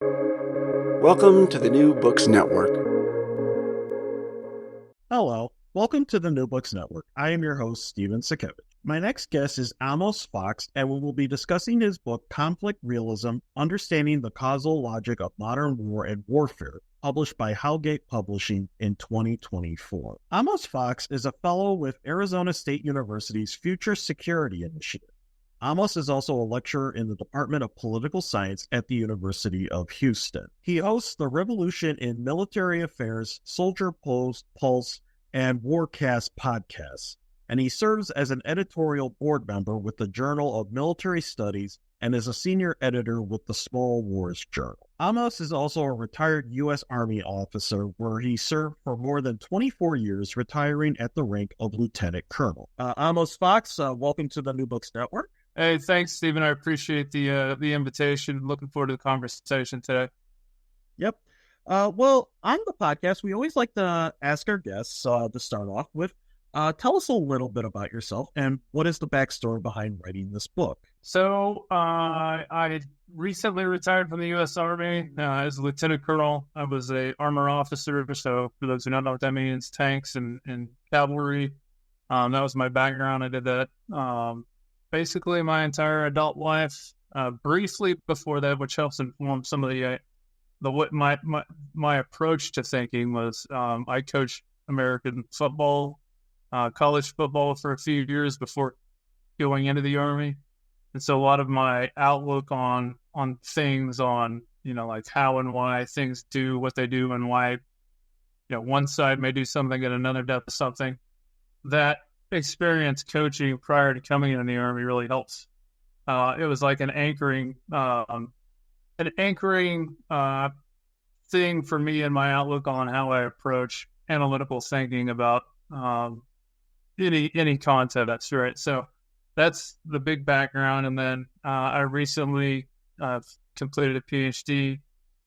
Welcome to the New Books Network. Hello, welcome to the New Books Network. I am your host, Steven Sakevich. My next guest is Amos Fox, and we will be discussing his book, Conflict Realism, Understanding the Causal Logic of Modern War and Warfare, published by Howgate Publishing in 2024. Amos Fox is a fellow with Arizona State University's Future Security Initiative. Amos is also a lecturer in the Department of Political Science at the University of Houston. He hosts the Revolution in Military Affairs, Soldier Pulse, and Warcast podcasts, and he serves as an editorial board member with the Journal of Military Studies and is a senior editor with the Small Wars Journal. Amos is also a retired U.S. Army officer where he served for more than 24 years, retiring at the rank of lieutenant colonel. Amos Fox, welcome to the New Books Network. Hey, thanks, Stephen. I appreciate the invitation. Looking forward to the conversation today. Yep. Well, on the podcast, we always like to ask our guests to start off with, tell us a little bit about yourself and what is the backstory behind writing this book? So I recently retired from the U.S. Army as a lieutenant colonel. I was a armor officer. So for those who don't know what that means, tanks and cavalry. That was my background. I did that basically my entire adult life. Briefly before that, which helps inform some of what my approach to thinking was. I coached American football, college football for a few years before going into the Army. And so a lot of my outlook on things, on, like how and why things do what they do and why, one side may do something and another does something, that experience coaching prior to coming into the Army really helps. It was like an anchoring thing for me in my outlook on how I approach analytical thinking about any content. That's right. So that's the big background. And then I recently completed a PhD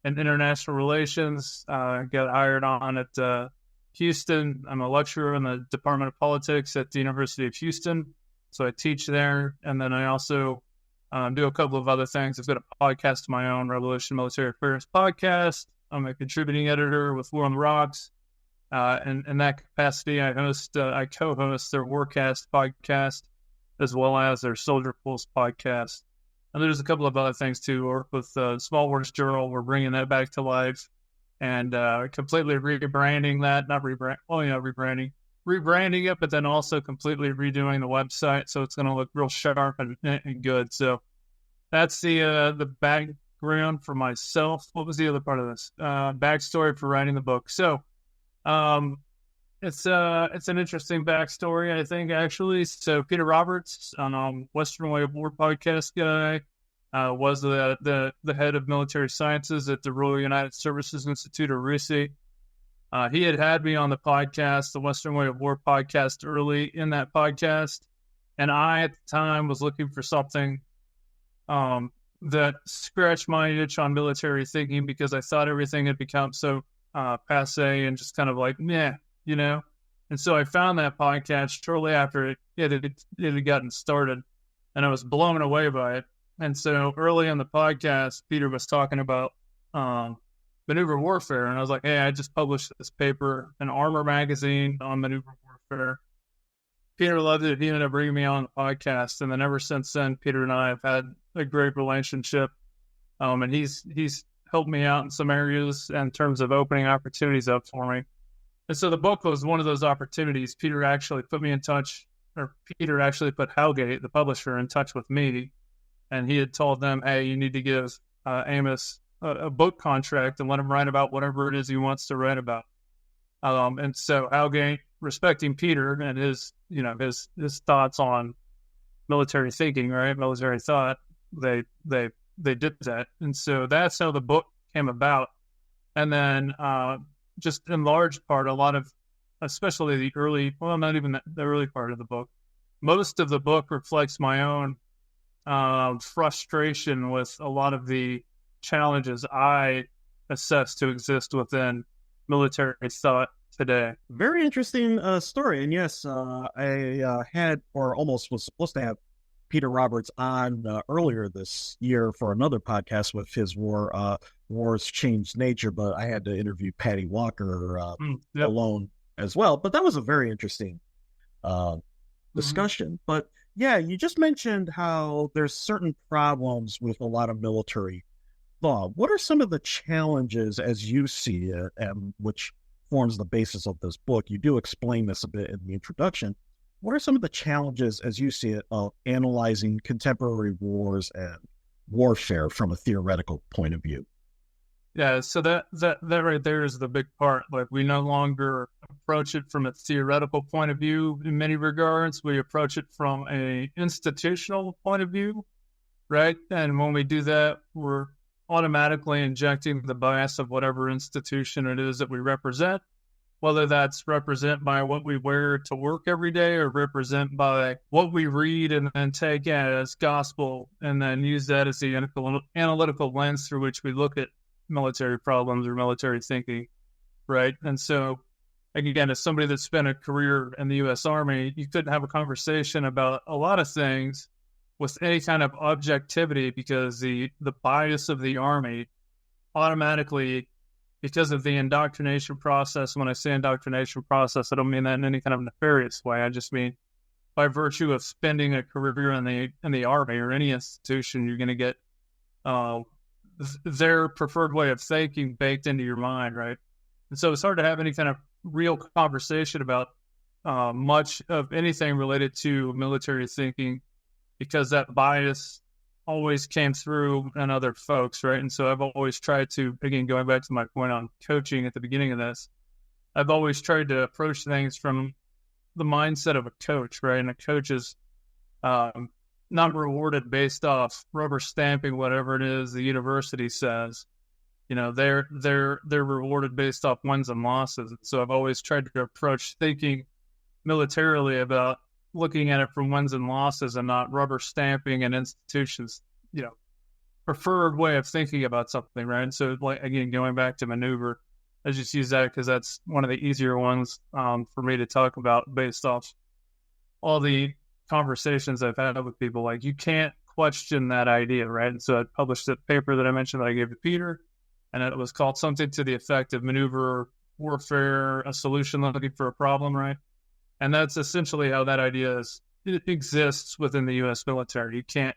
in international relations. Got hired on at Houston. I'm a lecturer in the Department of Politics at the University of Houston. So I teach there. And then I also do a couple of other things. I've got a podcast of my own, Revolution Military Affairs podcast. I'm a contributing editor with War on the Rocks. And in that capacity, I co-host their Warcast podcast, as well as their Soldier Pulse podcast. And there's a couple of other things too. Work with Small Wars Journal. We're bringing that back to life and completely rebranding that. Rebranding it, but then also completely redoing the website, so it's going to look real sharp and good. So that's the background for myself. What was the other part of this? Backstory for writing the book. So it's an interesting backstory, I think, actually. So Peter Roberts, on Western Way of War podcast guy, was the head of military sciences at the Royal United Services Institute, or RUSI. He had me on the podcast, the Western Way of War podcast, early in that podcast. And I, at the time, was looking for something that scratched my itch on military thinking, because I thought everything had become so passe and just kind of like, meh, And so I found that podcast shortly after it had gotten started, and I was blown away by it. And so early in the podcast, Peter was talking about maneuver warfare. And I was like, hey, I just published this paper in Armor magazine on maneuver warfare. Peter loved it. He ended up bringing me on the podcast. And then ever since then, Peter and I have had a great relationship. And he's helped me out in some areas in terms of opening opportunities up for me. And so the book was one of those opportunities. Peter actually put Howgate, the publisher, in touch with me. And he had told them, hey, you need to give Amos a book contract and let him write about whatever it is he wants to write about. And so Howgate, respecting Peter and his thoughts on military thinking, right? Military thought, they did that. And so that's how the book came about. And then just in large part, a lot of, especially the early, well, not even the early part of the book, most of the book reflects my own frustration with a lot of the challenges I assess to exist within military thought today. Very interesting story. And yes, I had, or almost was supposed to have, Peter Roberts on earlier this year for another podcast with his Wars Changed Nature, but I had to interview Patty Walker alone as well. But that was a very interesting discussion. But yeah, you just mentioned how there's certain problems with a lot of military thought. What are some of the challenges as you see it, and which forms the basis of this book? You do explain this a bit in the introduction. What are some of the challenges as you see it of analyzing contemporary wars and warfare from a theoretical point of view? Yeah, so that right there is the big part. Like, we no longer approach it from a theoretical point of view in many regards. We approach it from a institutional point of view, right? And when we do that, we're automatically injecting the bias of whatever institution it is that we represent, whether that's represent by what we wear to work every day or represent by what we read and then take as gospel and then use that as the analytical lens through which we look at military problems or military thinking, right? And so, again, as somebody that spent a career in the U.S. Army, you couldn't have a conversation about a lot of things with any kind of objectivity because the bias of the Army automatically, because of the indoctrination process. When I say indoctrination process, I don't mean that in any kind of nefarious way. I just mean by virtue of spending a career in the Army or any institution, you're going to get their preferred way of thinking baked into your mind, right? And so it's hard to have any kind of real conversation about much of anything related to military thinking because that bias always came through in other folks, right? And so I've always tried to, again, going back to my point on coaching at the beginning of this, I've always tried to approach things from the mindset of a coach, right? And a coach is not rewarded based off rubber stamping whatever it is the university says. You know, they're rewarded based off wins and losses. So I've always tried to approach thinking militarily about looking at it from wins and losses and not rubber stamping an institution's, preferred way of thinking about something, right? And so, like, again, going back to maneuver, I just use that because that's one of the easier ones for me to talk about based off all the conversations I've had with people. Like, you can't question that idea, right? And so I published a paper that I mentioned that I gave to Peter, and it was called something to the effect of Maneuver Warfare, a Solution Looking for a Problem, right? And that's essentially how that idea exists within the U.S. military. You can't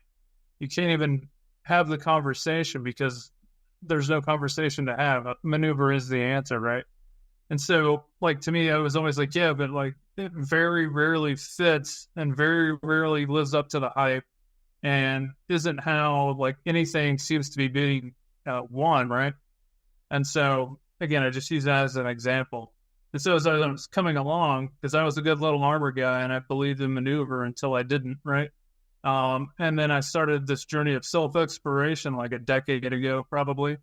even have the conversation because there's no conversation to have. A maneuver is the answer, right? And so, like, to me, I was always like, yeah, but like, it very rarely fits and very rarely lives up to the hype and isn't how, like, anything seems to be being won, right? And so, again, I just use that as an example. And so as I was coming along, because I was a good little armor guy and I believed in maneuver until I didn't, right? And then I started this journey of self-exploration like a decade ago, probably,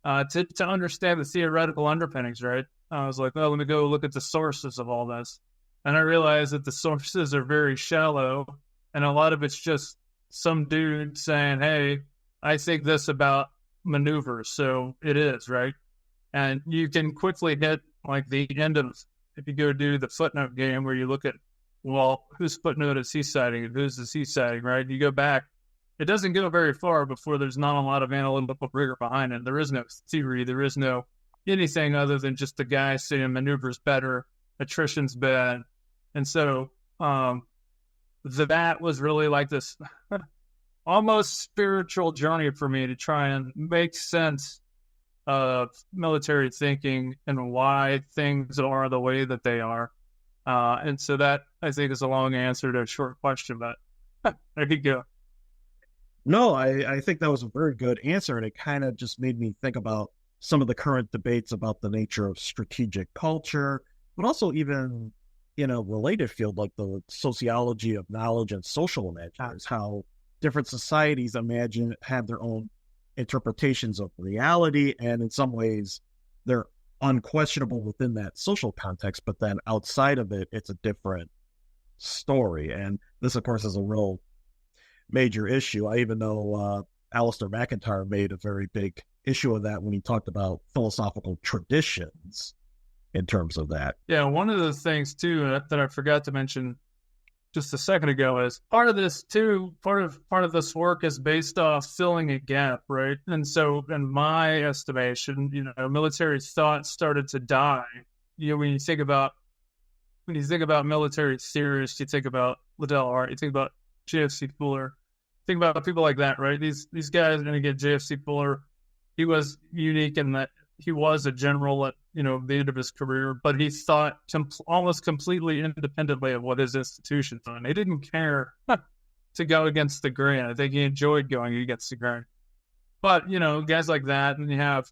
to understand the theoretical underpinnings, right? I was like, well, let me go look at the sources of all this. And I realized that the sources are very shallow, and a lot of it's just some dude saying, hey, I think this about maneuvers, so it is, right? And you can quickly hit like the end of, if you go do the footnote game where you look at, well, whose footnote is he citing and who's he citing, right? You go back, it doesn't go very far before there's not a lot of analytical rigor behind it. There is no theory, there is no anything other than just the guy saying maneuvers better, attrition's bad. And so that was really like this almost spiritual journey for me to try and make sense of military thinking and why things are the way that they are. And so that, I think, is a long answer to a short question, but there you go. No, I think that was a very good answer, and it kind of just made me think about some of the current debates about the nature of strategic culture, but also even in a related field like the sociology of knowledge and social imaginers, how different societies have their own interpretations of reality, and in some ways they're unquestionable within that social context, but then outside of it, it's a different story. And this, of course, is a real major issue. I even know Alistair McIntyre made a very big issue of that when he talked about philosophical traditions in terms of that. Yeah, one of the things, too, that I forgot to mention just a second ago is part of this too. Part of this work is based off filling a gap, right? And so, in my estimation, military thought started to die. When you think about military theorists, you think about Liddell Hart, you think about J.F.C. Fuller, think about people like that, right? These guys, and again, J.F.C. Fuller, he was unique in that he was a general at the end of his career, but he thought almost completely independently of what his institution thought. He didn't care to go against the grain. I think he enjoyed going against the grain. But guys like that, and you have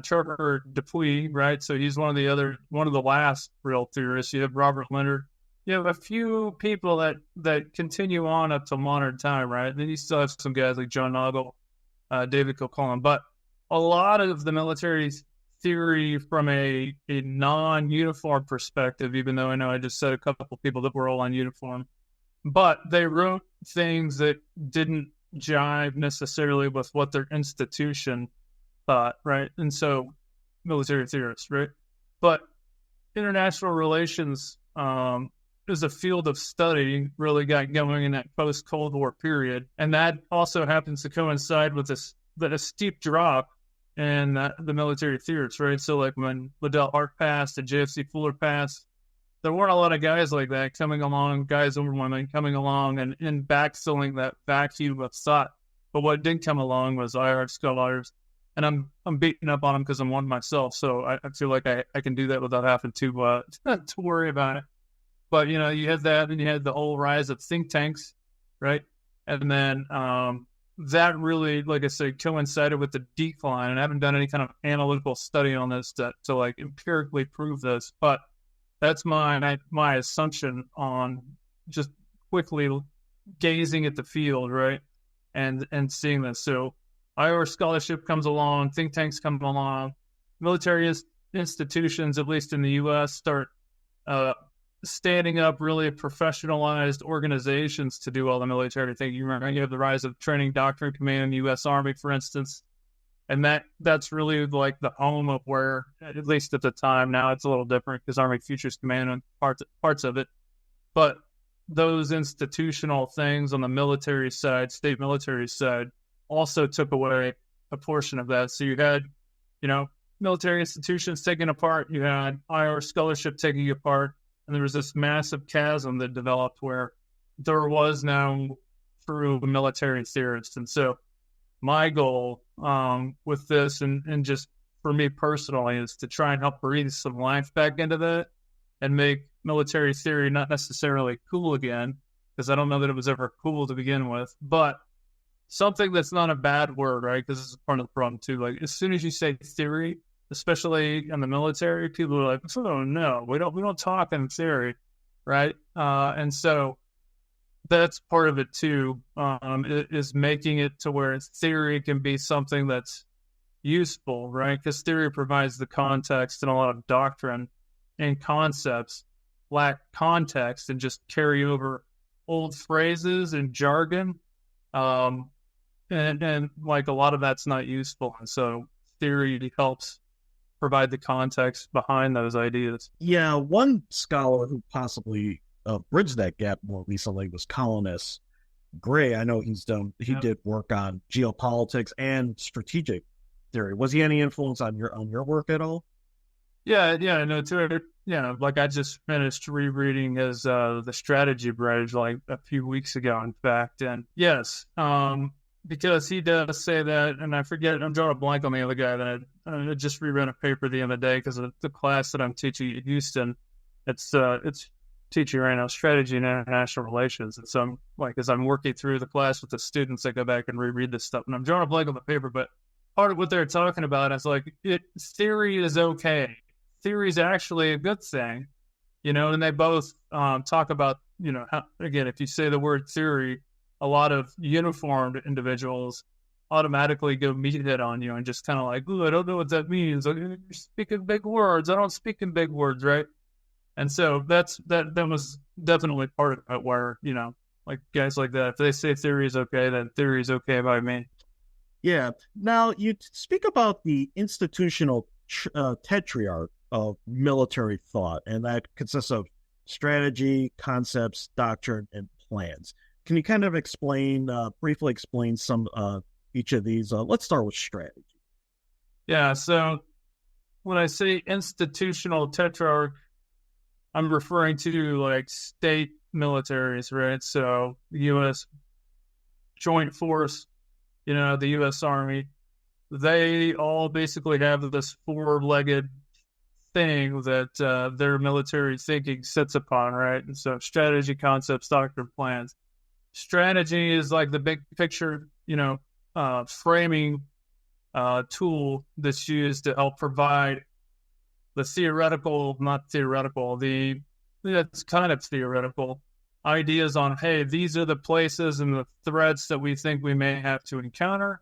Charter Dupuy, right? So he's one of the last real theorists. You have Robert Leonard. You have a few people that continue on up to modern time, right? Then you still have some guys like John Nagel, David Kilcullen, but a lot of the military theory from a non-uniform perspective, even though I know I just said a couple of people that were all on uniform, but they wrote things that didn't jive necessarily with what their institution thought, right? And so military theorists, right? But international relations is a field of study really got going in that post-Cold War period. And that also happens to coincide with a steep drop in the military theorists, right? So like when Liddell Hart passed and J.F.C. Fuller passed, there weren't a lot of guys like that coming along, guys and women coming along and backfilling that vacuum of thought. But what did come along was IR scholars, and I'm beating up on them because I'm one myself, so I feel like I can do that without having to worry about it. But you had that, and you had the whole rise of think tanks, right? And then that really, like I said, coincided with the decline. And I haven't done any kind of analytical study on this to like empirically prove this, but that's my assumption on just quickly gazing at the field, right? And seeing this. So IR scholarship comes along, think tanks come along, military institutions, at least in the U.S., start standing up really professionalized organizations to do all the military thing. You remember, you have the rise of Training Doctrine Command in the U.S. Army, for instance, and that's really like the home of where, at least at the time, now it's a little different because Army Futures Command and parts of it, but those institutional things on the military side, state military side, also took away a portion of that. So you had, military institutions taken apart, you had IR scholarship taking apart, and there was this massive chasm that developed where there was no true military theorist. And so my goal with this, and just for me personally, is to try and help breathe some life back into that and make military theory not necessarily cool again, because I don't know that it was ever cool to begin with, but something that's not a bad word, right? Because this is part of the problem too. Like, as soon as you say theory, especially in the military, people are like, "Oh no, we don't talk in theory," right? And so that's part of it too. Is making it to where theory can be something that's useful, right? Because theory provides the context, and a lot of doctrine and concepts lack context and just carry over old phrases and jargon. And like a lot of that's not useful. And so theory helps provide the context behind those ideas. Yeah, one scholar who possibly bridged that gap more recently was Colin S. Gray. I know he did work on geopolitics and strategic theory. Was he any influence on your work at all? Yeah, I know too. Yeah, like I just finished rereading his The Strategy Bridge like a few weeks ago, in fact. And yes, because he does say that, and I forget, I'm drawing a blank on the other guy that I just reread a paper the other day because of the class that I'm teaching at Houston. It's teaching right now strategy and international relations. And so as I'm working through the class with the students, I go back and reread this stuff, and I'm drawing a blank on the paper, but part of what they're talking about is like, theory is okay. Theory is actually a good thing, and they both talk about, how, again, if you say the word theory, a lot of uniformed individuals automatically go meathead on you and just kind of like, "Ooh, I don't know what that means. You're speaking big words. I don't speak in big words," right? And so that was definitely part of it where, like guys like that, if they say theory is okay, then theory is okay by me. Yeah. Now, you speak about the institutional tetrarch of military thought, and that consists of strategy, concepts, doctrine, and plans. Can you kind of briefly explain some each of these? Let's start with strategy. Yeah, so when I say institutional tetrarch, I'm referring to like state militaries, right? So the U.S. Joint Force, the U.S. Army, they all basically have this four-legged thing that their military thinking sits upon, right? And so strategy, concepts, doctrine, plans. Strategy is like the big picture, framing tool that's used to help provide the that's kind of theoretical ideas on, hey, these are the places and the threats that we think we may have to encounter.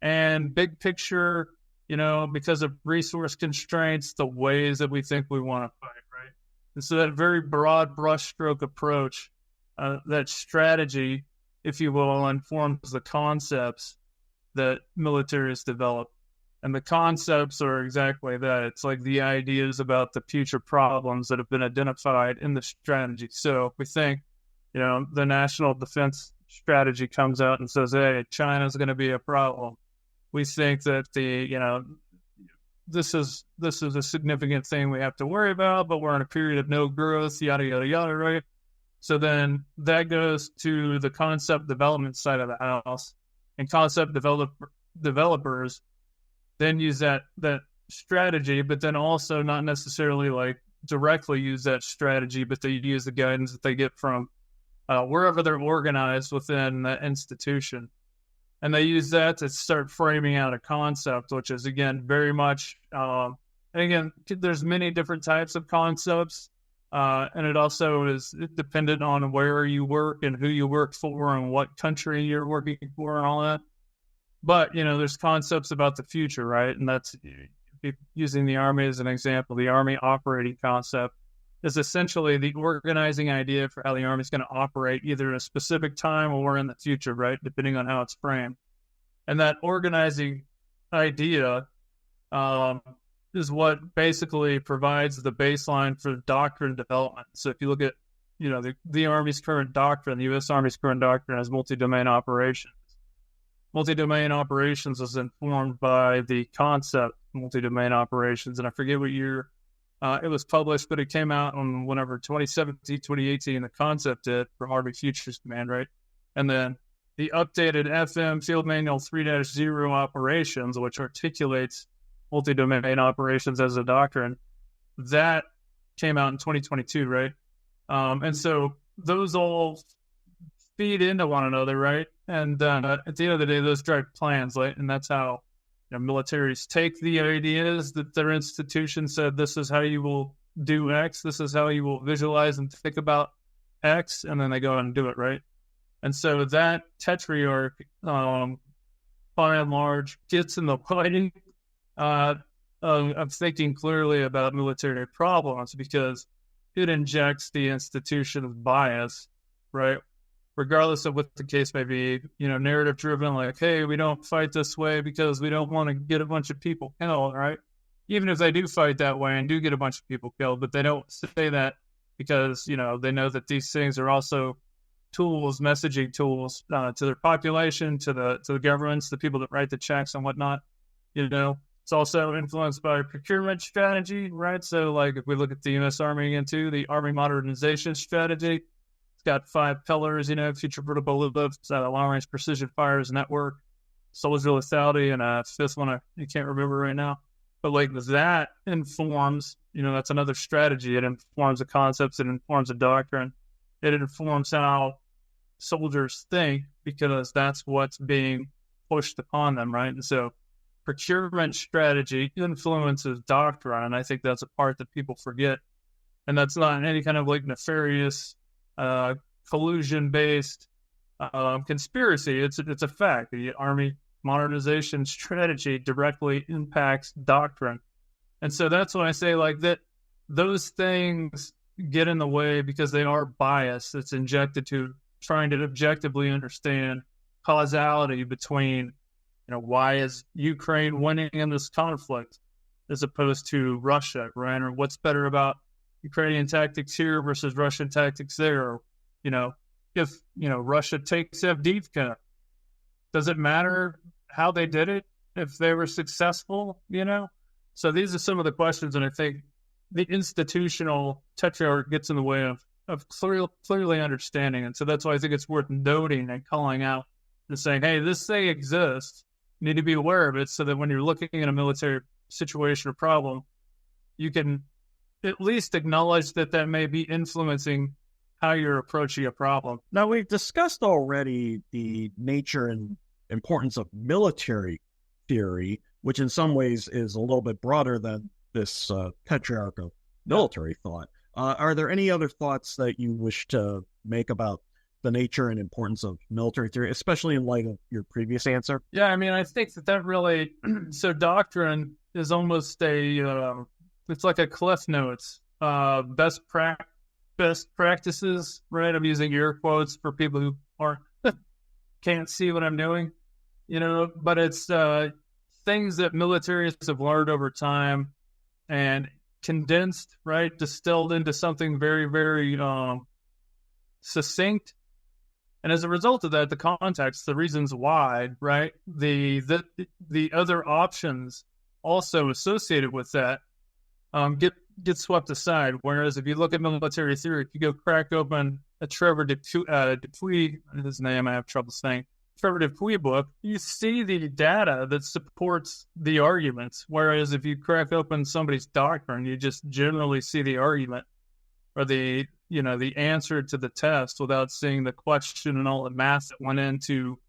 And big picture, because of resource constraints, the ways that we think we want to fight, right? And so that very broad brushstroke approach, that strategy, if you will, informs the concepts that militaries develop. And the concepts are exactly that. It's like the ideas about the future problems that have been identified in the strategy. So if we think, the national defense strategy comes out and says, hey, China's going to be a problem. We think that this is a significant thing we have to worry about, but we're in a period of no growth, yada, yada, yada, right? So then that goes to the concept development side of the house, and concept developers then use that strategy, but then also not necessarily like directly use that strategy, but they use the guidance that they get from wherever they're organized within the institution. And they use that to start framing out a concept, which is, again, very much, and again, there's many different types of concepts, and it also is dependent on where you work and who you work for and what country you're working for and all that. But, there's concepts about the future, right? And that's, using the Army as an example, the Army operating concept is essentially the organizing idea for how the Army is going to operate either at a specific time or in the future, right? Depending on how it's framed. And that organizing idea is what basically provides the baseline for doctrine development. So if you look at, the Army's current doctrine, the U.S. Army's current doctrine has multi-domain operations. Multi-domain operations is informed by the concept multi-domain operations. And I forget what year it was published, but it came out on whenever 2017, 2018, the concept did for Army Futures Command, right? And then the updated FM Field Manual 3-0 operations, which articulates multi-domain operations as a doctrine, that came out in 2022, right? And so those all feed into one another, right? And at the end of the day, those drive plans, right? And that's how militaries take the ideas that their institution said, this is how you will do X, this is how you will visualize and think about X, and then they go and do it, right? And so that tetrarch, by and large, gets in the way of thinking clearly about military problems because it injects the institution's bias, right? Regardless of what the case may be, narrative driven, like, hey, we don't fight this way because we don't want to get a bunch of people killed, right? Even if they do fight that way and do get a bunch of people killed, but they don't say that because, they know that these things are also tools, messaging tools to their population, to the governments, the people that write the checks and whatnot. It's also influenced by procurement strategy, right? So, like, if we look at the U.S. Army again, too, the Army modernization strategy, got 5 pillars, future vertical lifts, long-range precision fires network, soldier lethality, and a 5th one I can't remember right now. But like that informs, that's another strategy. It informs the concepts. It informs the doctrine. It informs how soldiers think because that's what's being pushed upon them, right? And so procurement strategy influences doctrine, and I think that's a part that people forget. And that's not any kind of like nefarious collusion-based conspiracy. It's a fact. The Army modernization strategy directly impacts doctrine. And so that's when I say like that those things get in the way because they are biased. It's injected to trying to objectively understand causality between, why is Ukraine winning in this conflict as opposed to Russia, right? Or what's better about Ukrainian tactics here versus Russian tactics there. Or, if, Russia takes Avdiivka, does it matter how they did it if they were successful, So these are some of the questions, and I think the institutional tetrarch gets in the way of clearly understanding. And so that's why I think it's worth noting and calling out and saying, hey, this thing exists. You need to be aware of it so that when you're looking at a military situation or problem, you can at least acknowledge that may be influencing how you're approaching a problem. Now, we've discussed already the nature and importance of military theory, which in some ways is a little bit broader than this tetrarch of military thought. Are there any other thoughts that you wish to make about the nature and importance of military theory, especially in light of your previous answer? Yeah, I mean, I think that really, so doctrine is almost it's like a Cliff Notes, best practices, right? I'm using air quotes for people who can't see what I'm doing, but it's things that militaries have learned over time and condensed, right? Distilled into something very, very succinct. And as a result of that, the context, the reasons why, right? The other options also associated with that get swept aside. Whereas if you look at military theory, if you go crack open a Trevor Dupuy, his name I have trouble saying, Trevor Dupuy book, you see the data that supports the arguments. Whereas if you crack open somebody's doctrine, you just generally see the argument or the answer to the test without seeing the question and all the math that went into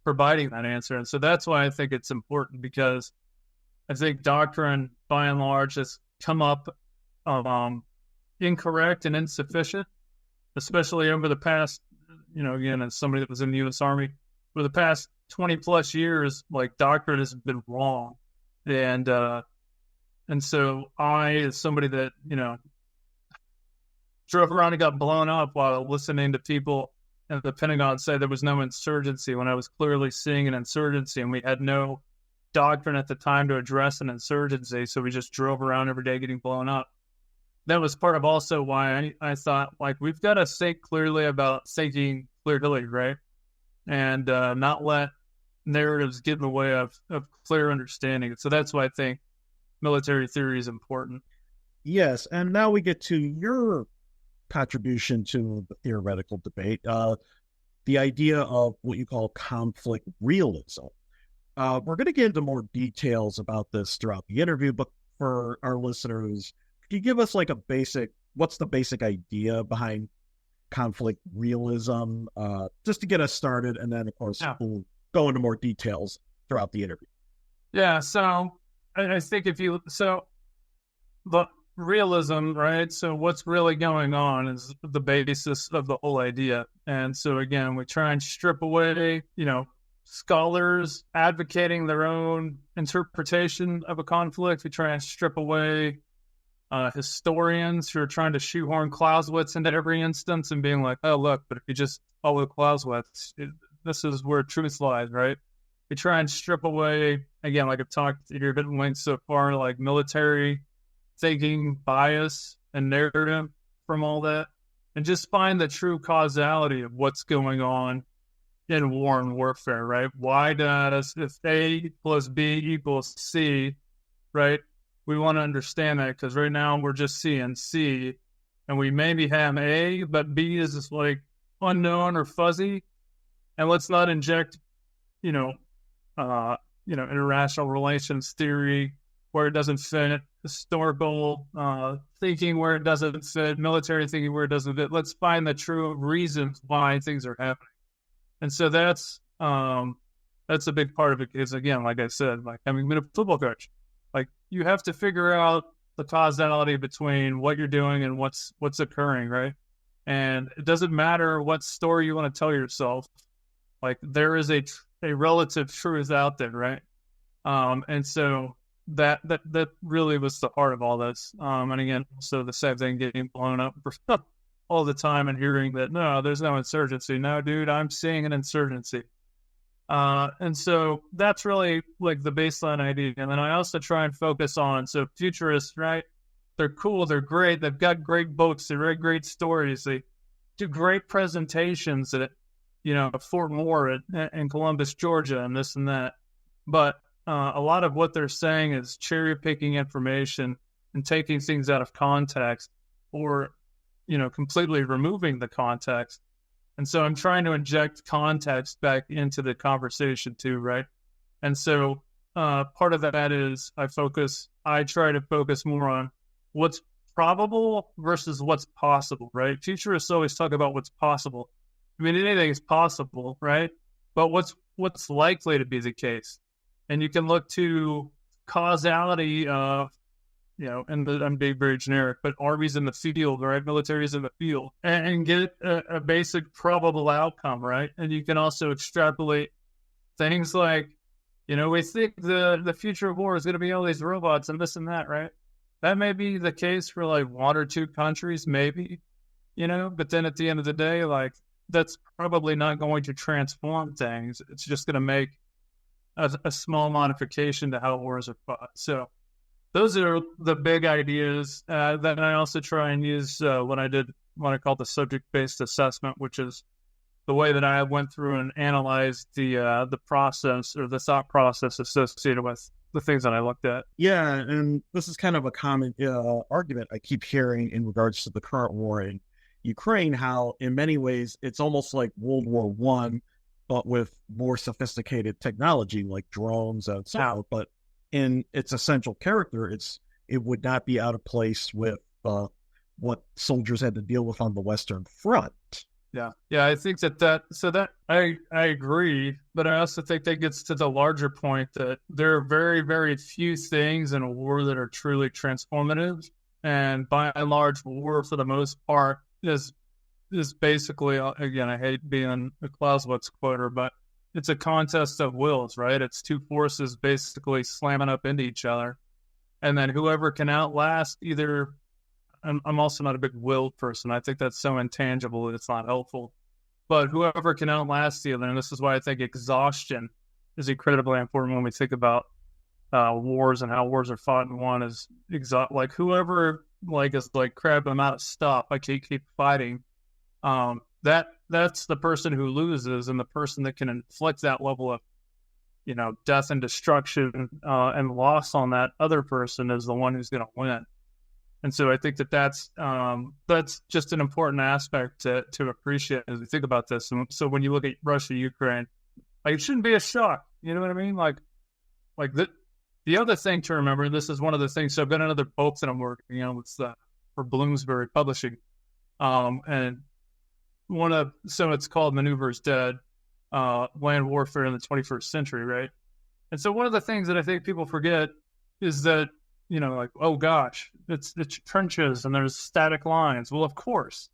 providing that answer. And so that's why I think it's important, because I think doctrine, by and large, has come up incorrect and insufficient, especially over the past, again, as somebody that was in the U.S. Army, for the past 20 plus years, like doctrine has been wrong. And so I, as somebody that, drove around and got blown up while listening to people at the Pentagon say there was no insurgency when I was clearly seeing an insurgency, and we had no doctrine at the time to address an insurgency. So we just drove around every day getting blown up. That was part of also why I thought, like, we've got to think clearly about thinking clearly, right? And not let narratives get in the way of clear understanding. So that's why I think military theory is important. Yes, and now we get to your contribution to the theoretical debate, the idea of what you call conflict realism. We're going to get into more details about this throughout the interview, but for our listeners, could you give us like what's the basic idea behind conflict realism, just to get us started, and then of course we'll go into more details throughout the interview. Yeah, so I think the realism, right? So what's really going on is the basis of the whole idea. And so again, we try and strip away, scholars advocating their own interpretation of a conflict. We try and strip away historians who are trying to shoehorn Clausewitz into every instance and being like, oh, look, but if you just follow Clausewitz, this is where truth lies, right? We try and strip away, again, like I've talked to your bit length so far, like military thinking, bias, and narrative from all that, and just find the true causality of what's going on in war and warfare, right? Why does, if A plus B equals C, right? We want to understand that, because right now we're just seeing C, and we maybe have A, but B is just like unknown or fuzzy, and let's not inject, international relations theory where it doesn't fit, historical thinking where it doesn't fit, military thinking where it doesn't fit. Let's find the true reasons why things are happening. And so that's a big part of it, because again, like I said, like having been a football coach, like you have to figure out the causality between what you're doing and what's occurring, right? And it doesn't matter what story you want to tell yourself, like there is a relative truth out there, right? And so that really was the heart of all this. And again, so the same thing, getting blown up all the time and hearing that, no, there's no insurgency. No, dude, I'm seeing an insurgency. And so that's really like the baseline idea. And then I also try and focus on, so futurists, right? They're cool. They're great. They've got great books. They write great stories. They do great presentations at, Fort Moore in Columbus, Georgia, and this and that. But a lot of what they're saying is cherry picking information and taking things out of context, or, completely removing the context. And so I'm trying to inject context back into the conversation too, right? And so part of that is I try to focus more on what's probable versus what's possible, right? Futurists always talk about what's possible. I mean, anything is possible, right? But what's likely to be the case? And you can look to causality of, and I'm being very generic, but armies in the field, right? Militaries in the field, and get a basic probable outcome, right? And you can also extrapolate things like, we think the future of war is going to be all these robots and this and that, right? That may be the case for like one or two countries, maybe, but then at the end of the day, like, that's probably not going to transform things. It's just going to make a small modification to how wars are fought. So those are the big ideas. Then I also try and use what I call the subject-based assessment, which is the way that I went through and analyzed the process or the thought process associated with the things that I looked at. Yeah, and this is kind of a common argument I keep hearing in regards to the current war in Ukraine, how in many ways it's almost like World War One, but with more sophisticated technology like drones and so on. But in its essential character, it would not be out of place with what soldiers had to deal with on the Western Front. Yeah, I think that I agree, but I also think that gets to the larger point that there are very, very few things in a war that are truly transformative, and by and large, war for the most part is basically, again, I hate being a Clausewitz quoter, but it's a contest of wills, right? It's two forces basically slamming up into each other, and then whoever can outlast either. I'm also not a big will person. I think that's so intangible that it's not helpful. But whoever can outlast the other, and this is why I think exhaustion is incredibly important when we think about wars and how wars are fought and won, is like whoever is crap, I'm out of stuff, I can't keep fighting. That's the person who loses, and the person that can inflict that level of death and destruction and loss on that other person is the one who's going to win. And so I think that's just an important aspect to appreciate as we think about this. And so when you look at Russia, Ukraine, like, it shouldn't be a shock. You know what I mean? Like the other thing to remember, and this is one of the things. So I've got another book that I'm working on with for Bloomsbury Publishing, and so it's called Maneuvers Dead, Land Warfare in the 21st Century, right? And so one of the things that I think people forget is that, oh gosh, it's trenches and there's static lines. Well, of course,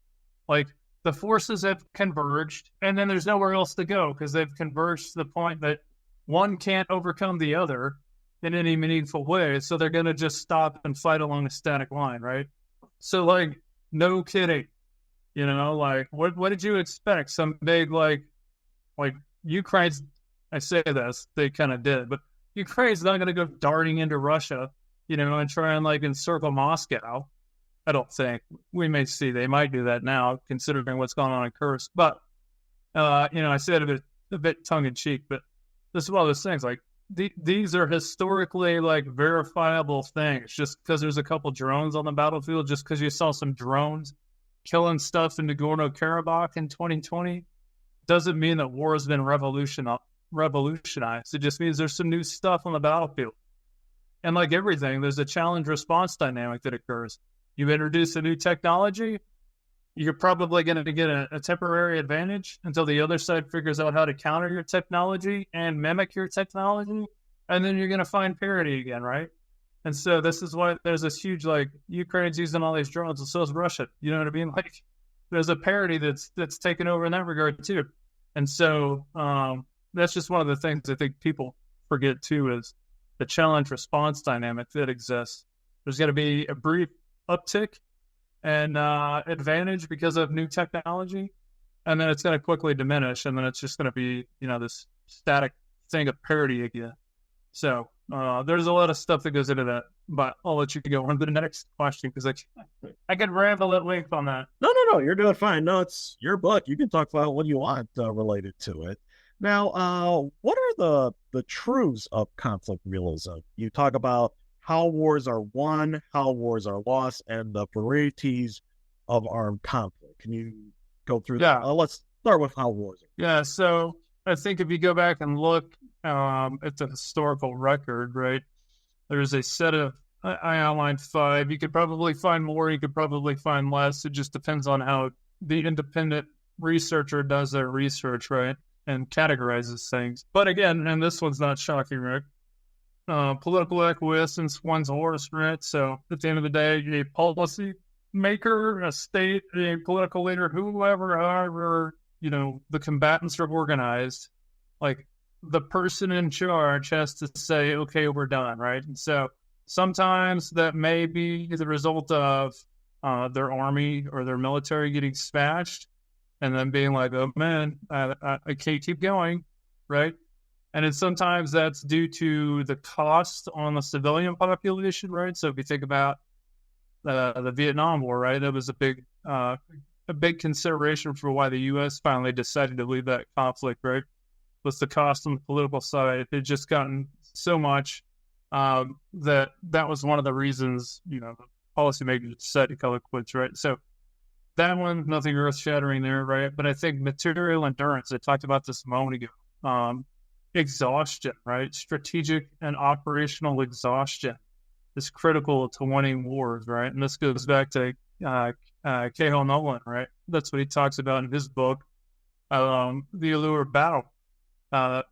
like, the forces have converged, and then there's nowhere else to go because they've converged to the point that one can't overcome the other in any meaningful way. So they're going to just stop and fight along a static line, right? So, like, no kidding, like, what did you expect? Some big, like Ukraine's, I say this, they kind of did, but Ukraine's not going to go darting into Russia, and try and encircle Moscow. I don't think. We may see they might do that now, considering what's going on in Kursk. But, I said it a bit tongue in cheek, but this is one of those things. Like, these are historically verifiable things. Just because there's a couple drones on the battlefield, just because you saw some drones killing stuff in Nagorno-Karabakh in 2020, doesn't mean that war has been revolutionized. It just means there's some new stuff on the battlefield. And like everything, there's a challenge-response dynamic that occurs. You introduce a new technology, you're probably going to get a temporary advantage until the other side figures out how to counter your technology and mimic your technology, and then you're going to find parity again, right? And so this is why there's this huge, Ukraine's using all these drones, and so is Russia. You know what I mean? There's a parity that's taken over in that regard too. And so that's just one of the things I think people forget too, is the challenge response dynamic that exists. There's going to be a brief uptick and advantage because of new technology, and then it's going to quickly diminish, and then it's just going to be, this static thing of parity again. So There's a lot of stuff that goes into that, but I'll let you go on to the next question because I could ramble at length on that. No, you're doing fine. No, it's your book. You can talk about what you want related to it. Now, what are the truths of conflict realism? You talk about how wars are won, how wars are lost, and the varieties of armed conflict. Can you go through that? Let's start with how wars are. Yeah, so I think if you go back and look at the historical record, right, there's a set of, I outlined 5. You could probably find more, you could probably find less. It just depends on how the independent researcher does their research, right, and categorizes things. But again, and this one's not shocking, right? Political acquiescence, one's horse, right? So at the end of the day, a policy maker, a state, a political leader, whoever, however, the combatants are organized, like the person in charge has to say, okay, we're done, right? And so sometimes that may be the result of their army or their military getting smashed and then being like, oh man, I can't keep going, right? And then sometimes that's due to the cost on the civilian population, right? So if you think about the Vietnam War, right, that was a big consideration for why the U.S. finally decided to leave that conflict, right? Was the cost on the political side. It had just gotten so much that was one of the reasons, the policymakers decided to call it quits, right? So that one, nothing earth-shattering there, right? But I think material endurance, I talked about this a moment ago, exhaustion, right? Strategic and operational exhaustion is critical to winning wars, right? And this goes back to Cahill Nolan, right? That's what he talks about in his book, The Allure of Battle.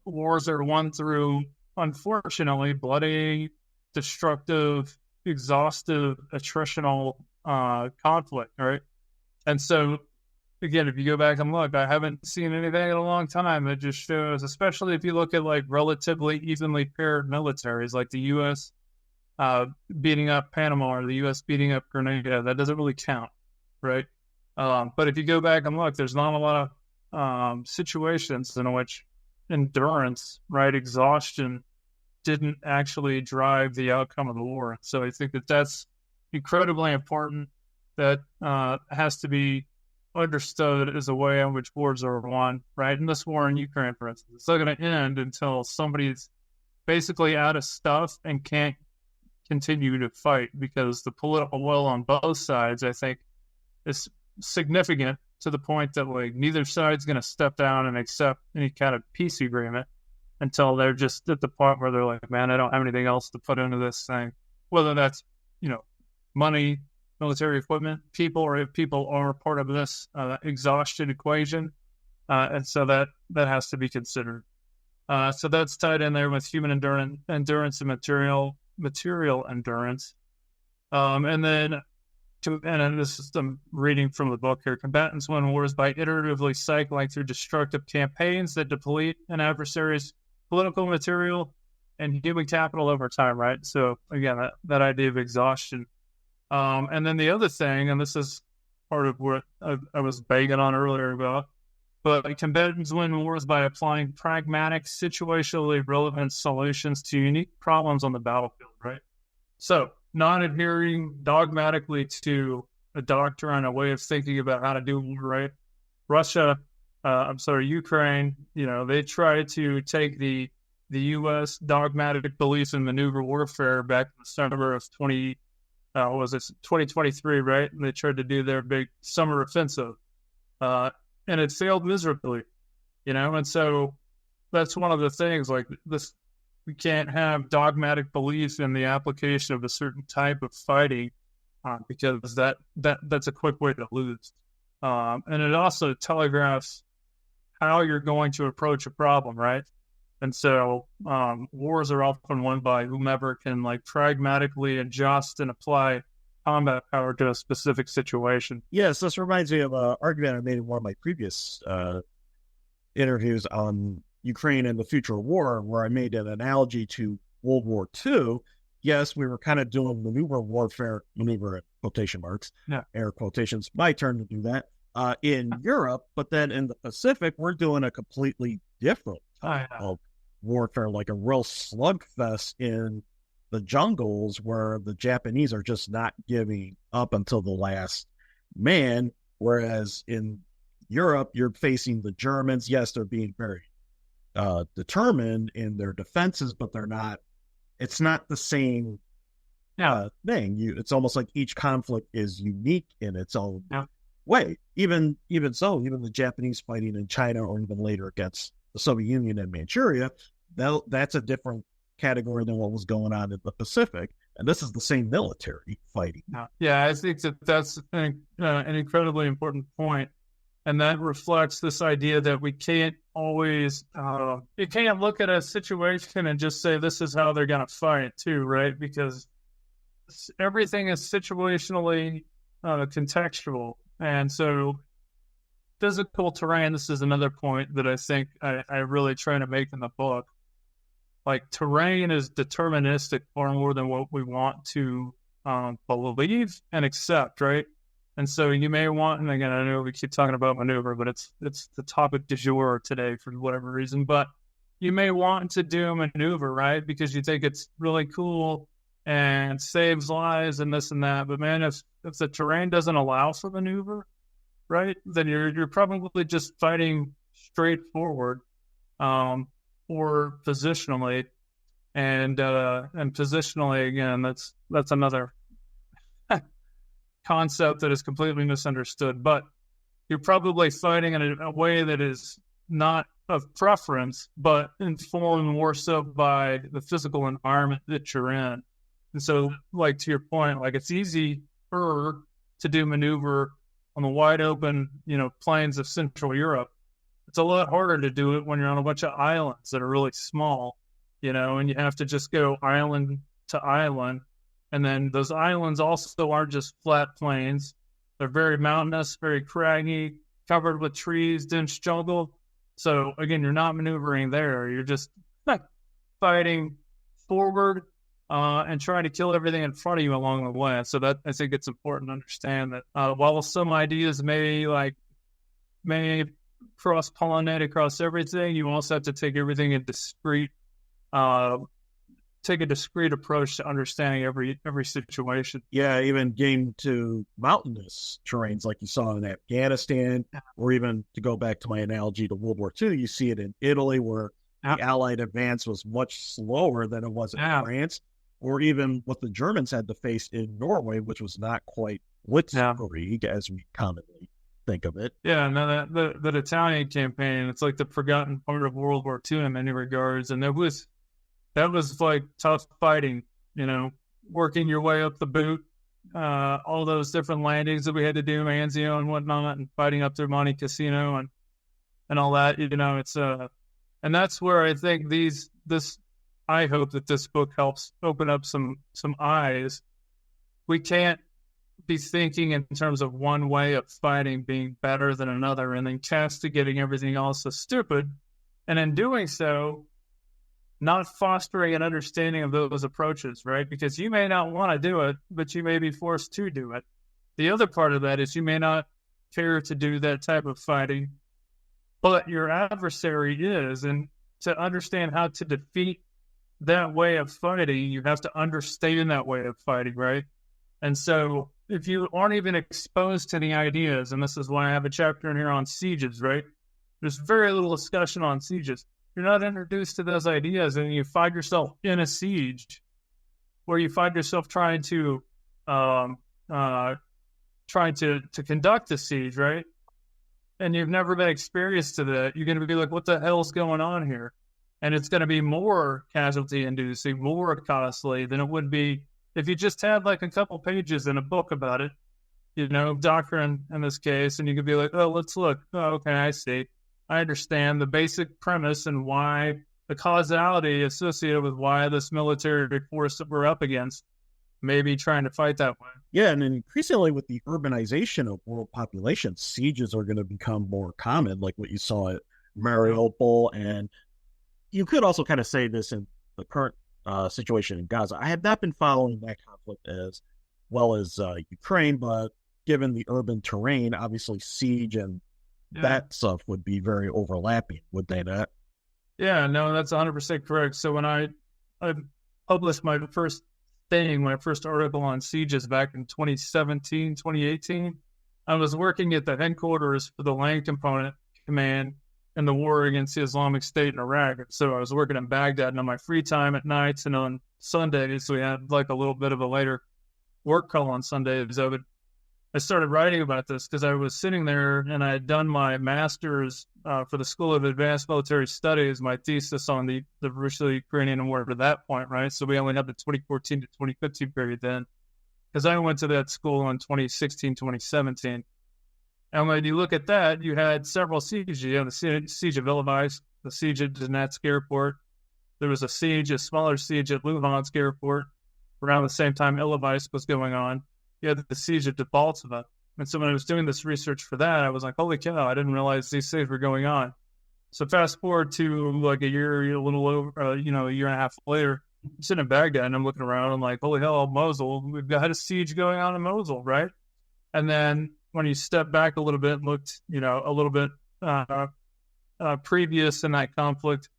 Wars are won through, unfortunately, bloody, destructive, exhaustive, attritional conflict, right? And so, again, if you go back and look, I haven't seen anything in a long time that just shows, especially if you look at like relatively evenly paired militaries, like the U.S. Beating up Panama or the U.S. beating up Grenada, that doesn't really count, right? But if you go back and look, there's not a lot of situations in which endurance, right, exhaustion didn't actually drive the outcome of the war. So I think that's incredibly important. That has to be understood as a way in which wars are won, right? In this war in Ukraine, for instance, it's not going to end until somebody's basically out of stuff and can't continue to fight, because the political will on both sides, I think, is significant to the point that like neither side's going to step down and accept any kind of peace agreement until they're just at the point where they're like, man, I don't have anything else to put into this thing, whether that's, money, military equipment, people, or if people are part of this exhaustion equation. And so that has to be considered. So that's tied in there with human endurance and material endurance. And then this is I'm reading from the book here. Combatants win wars by iteratively cycling through destructive campaigns that deplete an adversary's political material and human capital over time, right? So again, that idea of exhaustion. And then the other thing, and this is part of what I was banging on earlier about, but combatants win wars by applying pragmatic, situationally relevant solutions to unique problems on the battlefield, right? So not adhering dogmatically to a doctrine, a way of thinking about how to do war, right? Ukraine, they tried to take the U.S. dogmatic beliefs in maneuver warfare back in the summer of 2023, right? And they tried to do their big summer offensive, and it failed miserably, and so that's one of the things, like this, we can't have dogmatic beliefs in the application of a certain type of fighting, because that's a quick way to lose. And it also telegraphs how you're going to approach a problem, right? And so wars are often won by whomever can pragmatically adjust and apply combat power to a specific situation. Yes, this reminds me of an argument I made in one of my previous interviews on Ukraine and the future of war, where I made an analogy to World War II. Yes, we were kind of doing maneuver warfare, maneuver quotation marks, air quotations, my turn to do that, in Europe, but then in the Pacific, we're doing a completely different type of warfare, like a real slugfest in the jungles where the Japanese are just not giving up until the last man. Whereas in Europe, you're facing the Germans. Yes, they're being very determined in their defenses, but it's not the same thing. It's almost like each conflict is unique in its own way. Even so, even the Japanese fighting in China or even later against the Soviet Union and Manchuria, that's a different category than what was going on in the Pacific. And this is the same military fighting. Yeah, I think that's an incredibly important point. And that reflects this idea that we can't always, you can't look at a situation and just say, this is how they're going to fight too, right? Because everything is situationally contextual. And so physical terrain, this is another point that I think I really try to make in the book. Like, terrain is deterministic far more than what we want to believe and accept, right? And so you may want, and again, I know we keep talking about maneuver, but it's the topic du jour today for whatever reason. But you may want to do a maneuver, right? Because you think it's really cool and saves lives and this and that. But man, if the terrain doesn't allow for maneuver, right, then you're probably just fighting straightforward. Or positionally, and positionally, again, that's another concept that is completely misunderstood. But you're probably fighting in a way that is not of preference, but informed more so by the physical environment that you're in. And so, like, to your point, like, it's easier to do maneuver on the wide open, plains of Central Europe. It's a lot harder to do it when you're on a bunch of islands that are really small, and you have to just go island to island. And then those islands also aren't just flat plains. They're very mountainous, very craggy, covered with trees, dense jungle. So again, you're not maneuvering there. You're just fighting forward and trying to kill everything in front of you along the way. So that, I think it's important to understand that while some ideas may cross-pollinate across everything, you also have to take everything in take a discrete approach to understanding every situation. Yeah, even getting to mountainous terrains like you saw in Afghanistan, or even to go back to my analogy to World War II, you see it in Italy where the Allied advance was much slower than it was in France, or even what the Germans had to face in Norway, which was not quite blitzkrieg as we commonly think of it. Yeah, no, that Italian campaign, it's like the forgotten part of World War II in many regards. And that was like tough fighting, working your way up the boot, all those different landings that we had to do, Anzio and whatnot, and fighting up through Monte Cassino and all that. It's and that's where I think I hope that this book helps open up some eyes. We can't be thinking in terms of one way of fighting being better than another and then castigating everything else as stupid, and in doing so, not fostering an understanding of those approaches, right? Because you may not want to do it, but you may be forced to do it. The other part of that is you may not care to do that type of fighting, but your adversary is, and to understand how to defeat that way of fighting, you have to understand that way of fighting, right? And so if you aren't even exposed to the ideas, and this is why I have a chapter in here on sieges, right? There's very little discussion on sieges. You're not introduced to those ideas, and you find yourself in a siege where you find yourself trying to conduct a siege, right? And you've never been experienced to that. You're going to be like, what the hell's going on here? And it's going to be more casualty-inducing, more costly than it would be if you just had like a couple pages in a book about it, doctrine in this case, and you could be like, oh, let's look. Oh, okay, I see. I understand the basic premise and why the causality associated with why this military force that we're up against may be trying to fight that way. Yeah, and increasingly with the urbanization of world populations, sieges are going to become more common, like what you saw at Mariupol. And you could also kind of say this in the current situation in Gaza. I have not been following that conflict as well as Ukraine, but given the urban terrain, obviously siege and that stuff would be very overlapping, would they not? Yeah, no, that's 100% correct. So when I published my first article on sieges back in 2017, 2018, I was working at the headquarters for the Land Component Command in the war against the Islamic State in Iraq. So I was working in Baghdad, and on my free time at nights and on Sundays, we had like a little bit of a later work call on Sundays. I started writing about this because I was sitting there and I had done my master's for the School of Advanced Military Studies, my thesis on the Russo-Ukrainian War at that point, right? So we only had the 2014 to 2015 period then, because I went to that school in 2016, 2017. And when you look at that, you had several sieges. You had the siege of Ilovaisk, the siege at Donetsk Airport. There was a smaller siege at Luhansk Airport around the same time Ilovaisk was going on. You had the siege of Debaltseve. And so when I was doing this research for that, I was like, holy cow, I didn't realize these things were going on. So fast forward to like a year, a little over, a year and a half later, I'm sitting in Baghdad and I'm looking around. I'm like, holy hell, Mosul, we've got a siege going on in Mosul, right? And then when you step back a little bit and looked, a little bit previous in that conflict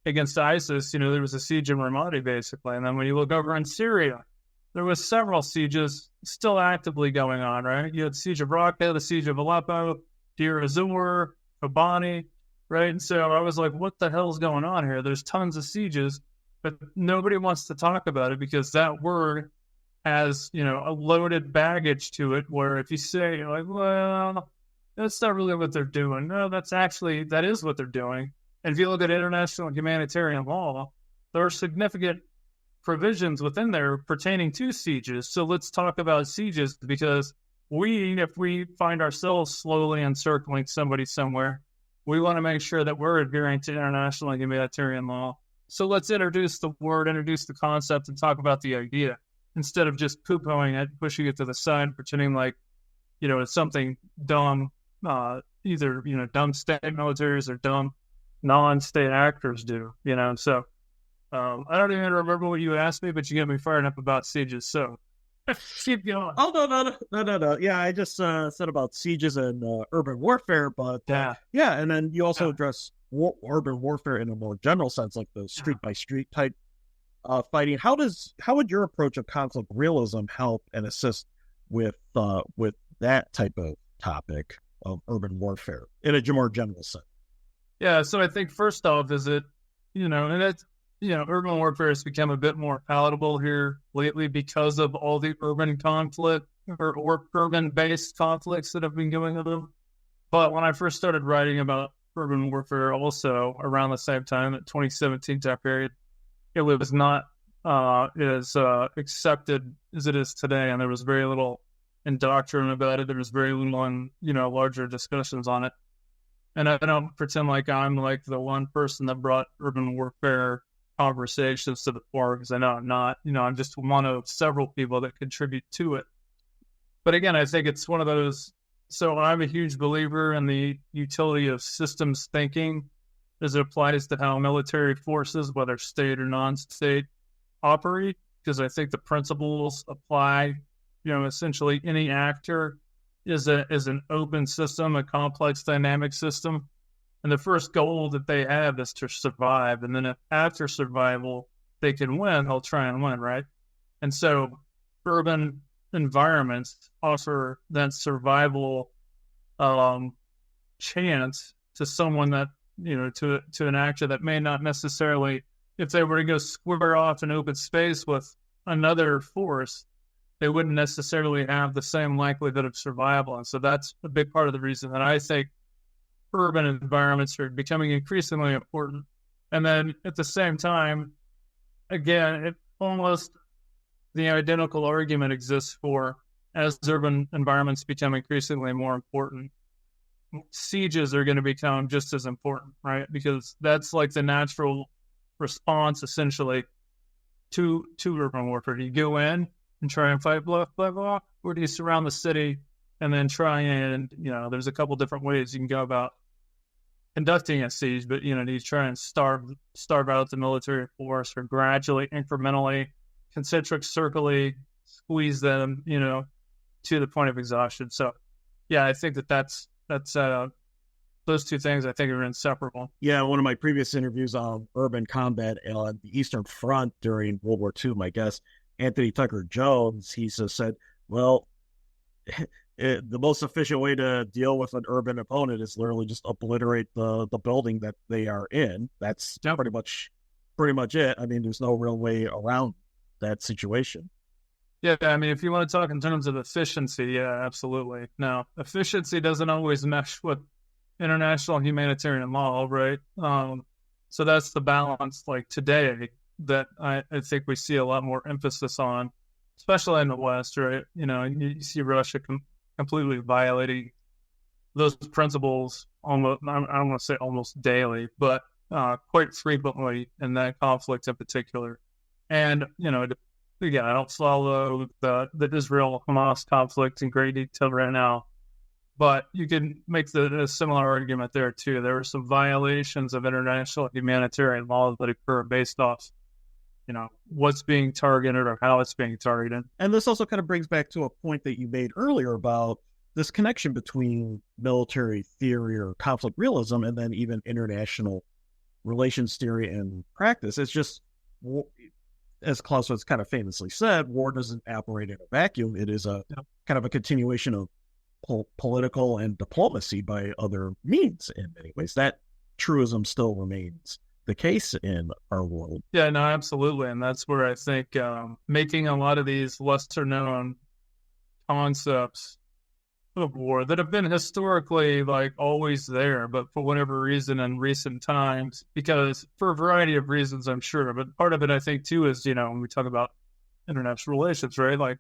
against ISIS, there was a siege in Ramadi, basically. And then when you look over in Syria, there was several sieges still actively going on, right? You had the siege of Raqqa, the siege of Aleppo, Deir ez-Zor, Kobani, right? And so I was like, what the hell's going on here? There's tons of sieges, but nobody wants to talk about it because that word has, a loaded baggage to it, where if you say, like, well, that's not really what they're doing. No, that is what they're doing. And if you look at international humanitarian law, there are significant provisions within there pertaining to sieges. So let's talk about sieges, because if we find ourselves slowly encircling somebody somewhere, we want to make sure that we're adhering to international humanitarian law. So let's introduce the word, introduce the concept, and talk about the idea instead of just poo-pooing it, pushing it to the side, pretending like, it's something dumb, either, dumb state militaries or dumb non-state actors do, So I don't even remember what you asked me, but you got me fired up about sieges. So keep going. Oh, no. Yeah, I just said about sieges and urban warfare, but yeah, and then you also address urban warfare in a more general sense, like the street-by-street type fighting. How would your approach of conflict realism help and assist with that type of topic of urban warfare in a more general sense? Yeah, so I think first off is it, and it's, urban warfare has become a bit more palatable here lately because of all the urban conflict or urban-based conflicts that have been going on. But when I first started writing about urban warfare, also around the same time, at 2017 time period, it was not as accepted as it is today, and there was very little indoctrination about it. There was very little larger discussions on it. And I don't pretend like I'm like the one person that brought urban warfare conversations to the fore, because I know I'm not. I'm just one of several people that contribute to it. But again, I think it's one of those. So I'm a huge believer in the utility of systems thinking as it applies to how military forces, whether state or non-state, operate, because I think the principles apply. Essentially any actor is an open system, a complex dynamic system. And the first goal that they have is to survive. And then if after survival they can win, they'll try and win, right? And so urban environments offer that survival chance to someone that, to an actor that may not necessarily, if they were to go square off in open space with another force, they wouldn't necessarily have the same likelihood of survival. And so that's a big part of the reason that I think urban environments are becoming increasingly important. And then at the same time, again, almost the identical argument exists for, as urban environments become increasingly more important, sieges are going to become just as important, right? Because that's like the natural response, essentially, to urban warfare. Do you go in and try and fight blah, blah, blah, or do you surround the city and then try and, there's a couple different ways you can go about conducting a siege, but, do you try and starve out the military force, or gradually, incrementally, concentric circly squeeze them, to the point of exhaustion? So, yeah, I think that's those two things I think are inseparable. Yeah, one of my previous interviews on urban combat on the Eastern Front during World War II, my guest, Anthony Tucker Jones, he just said, well, the most efficient way to deal with an urban opponent is literally just obliterate the building that they are in. That's pretty much it. I mean, there's no real way around that situation. Yeah, I mean, if you want to talk in terms of efficiency, yeah, absolutely. Now, efficiency doesn't always mesh with international humanitarian law, right? So that's the balance, like today, that I think we see a lot more emphasis on, especially in the West, right? You know, you see Russia completely violating those principles almost, I don't want to say almost daily, but quite frequently in that conflict in particular. And, you know, again, I don't follow the Israel-Hamas conflict in great detail right now, but you can make a similar argument there too. There are some violations of international humanitarian law that occur based off, you know, what's being targeted or how it's being targeted. And this also kind of brings back to a point that you made earlier about this connection between military theory or conflict realism and then even international relations theory and practice. It's just, as Clausewitz kind of famously said, war doesn't operate in a vacuum. It is a kind of a continuation of political and diplomacy by other means in many ways. That truism still remains the case in our world. Yeah, no, absolutely. And that's where I think making a lot of these lesser known concepts of war that have been historically like always there, but for whatever reason in recent times, because for a variety of reasons, I'm sure, but part of it I think too is, you know, when we talk about international relations, right? Like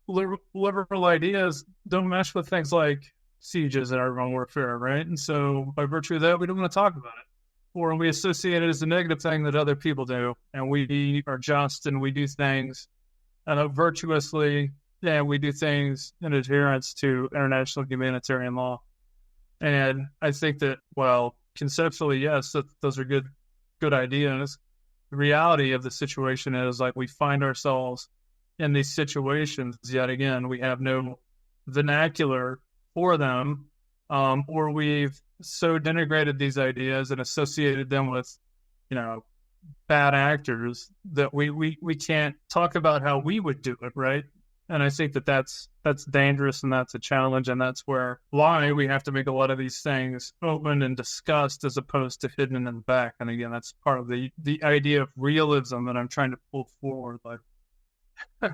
liberal ideas don't mesh with things like sieges and urban warfare, right? And so by virtue of that, we don't want to talk about it. Or we associate it as a negative thing that other people do, and we are just and we do things virtuously, and we do things in adherence to international humanitarian law. And I think that, well, conceptually, yes, those are good ideas. The reality of the situation is like we find ourselves in these situations, yet again, we have no vernacular for them, or we've so denigrated these ideas and associated them with, you know, bad actors that we can't talk about how we would do it, right? And I think that's dangerous, and that's a challenge, and that's why we have to make a lot of these things open and discussed as opposed to hidden in the back. And again, that's part of the idea of realism that I'm trying to pull forward. Like,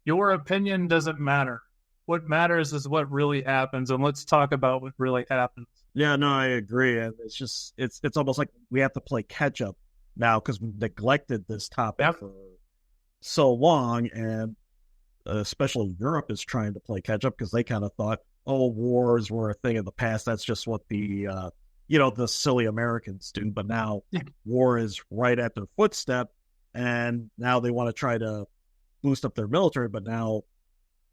your opinion doesn't matter. What matters is what really happens, and let's talk about what really happens. Yeah, no, I agree. And it's just it's almost like we have to play catch up now because we've neglected this topic for so long, and especially Europe is trying to play catch up because they kind of thought, oh, wars were a thing of the past. That's just what the silly Americans do. But now war is right at their footstep, and now they want to try to boost up their military. But now,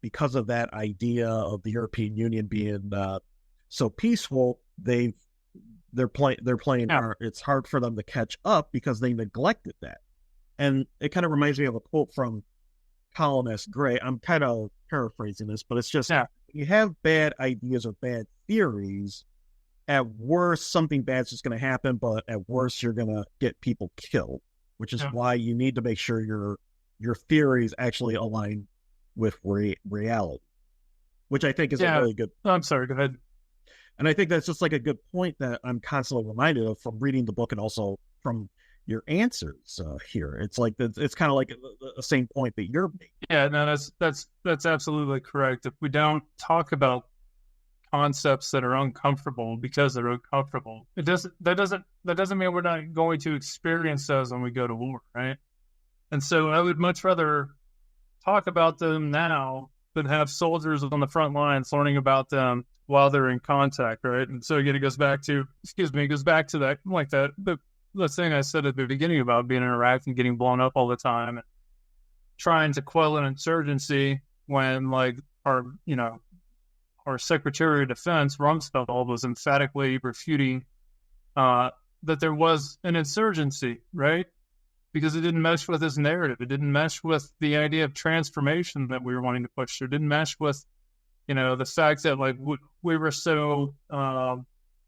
because of that idea of the European Union being so peaceful, they're playing hard. It's hard for them to catch up because they neglected that. And it kind of reminds me of a quote from Colin S. Gray. I'm kind of paraphrasing this, but it's just you have bad ideas or bad theories. At worst, something bad's just going to happen, but at worst, you're going to get people killed, which is why you need to make sure your theories actually align with reality, which I think is a really good. I'm sorry, go ahead. And I think that's just like a good point that I'm constantly reminded of from reading the book and also from your answers here. It's like it's kind of like the same point that you're making. Yeah, no, that's absolutely correct. If we don't talk about concepts that are uncomfortable because they're uncomfortable, that doesn't mean we're not going to experience those when we go to war, right? And so I would much rather talk about them now than have soldiers on the front lines learning about them while they're in contact, right? And so again, it goes back to that, like that, the thing I said at the beginning about being in Iraq and getting blown up all the time and trying to quell an insurgency when, like, our Secretary of Defense, Rumsfeld, was emphatically refuting that there was an insurgency, right? Because it didn't mesh with his narrative. It didn't mesh with the idea of transformation that we were wanting to push. It didn't mesh with, the fact that, like, we were so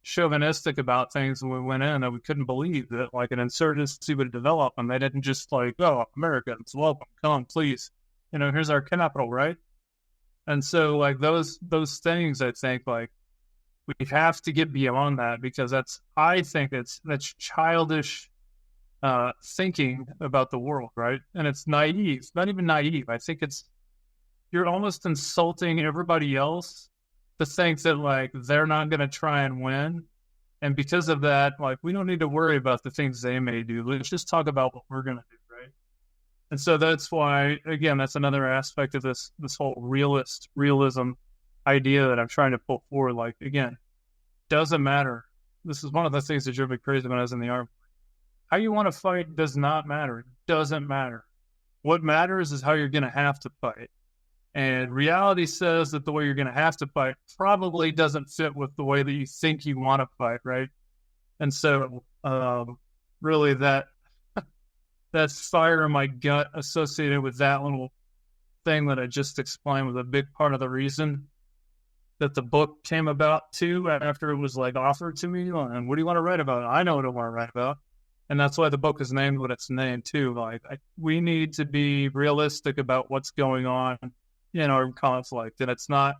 chauvinistic about things when we went in, that we couldn't believe that like an insurgency would develop, and they didn't just like, oh, Americans, welcome, come, please, here's our capital, right? And so like those things, I think like we have to get beyond that, because I think that's childish thinking about the world, right? And it's naive, not even naive. I think you're almost insulting everybody else to think that like they're not going to try and win. And because of that, like we don't need to worry about the things they may do. Let's just talk about what we're going to do, right? And so that's why, again, that's another aspect of this whole realism idea that I'm trying to pull forward. Like, again, doesn't matter. This is one of the things that drove me crazy when I was in the army. How you want to fight does not matter. It doesn't matter. What matters is how you're going to have to fight. And reality says that the way you're going to have to fight probably doesn't fit with the way that you think you want to fight, right? And so really that's fire in my gut associated with that little thing that I just explained was a big part of the reason that the book came about too, after it was like offered to me. And what do you want to write about? I know what I want to write about. And that's why the book is named what it's named too. Like we need to be realistic about what's going on in our conflict. And it's not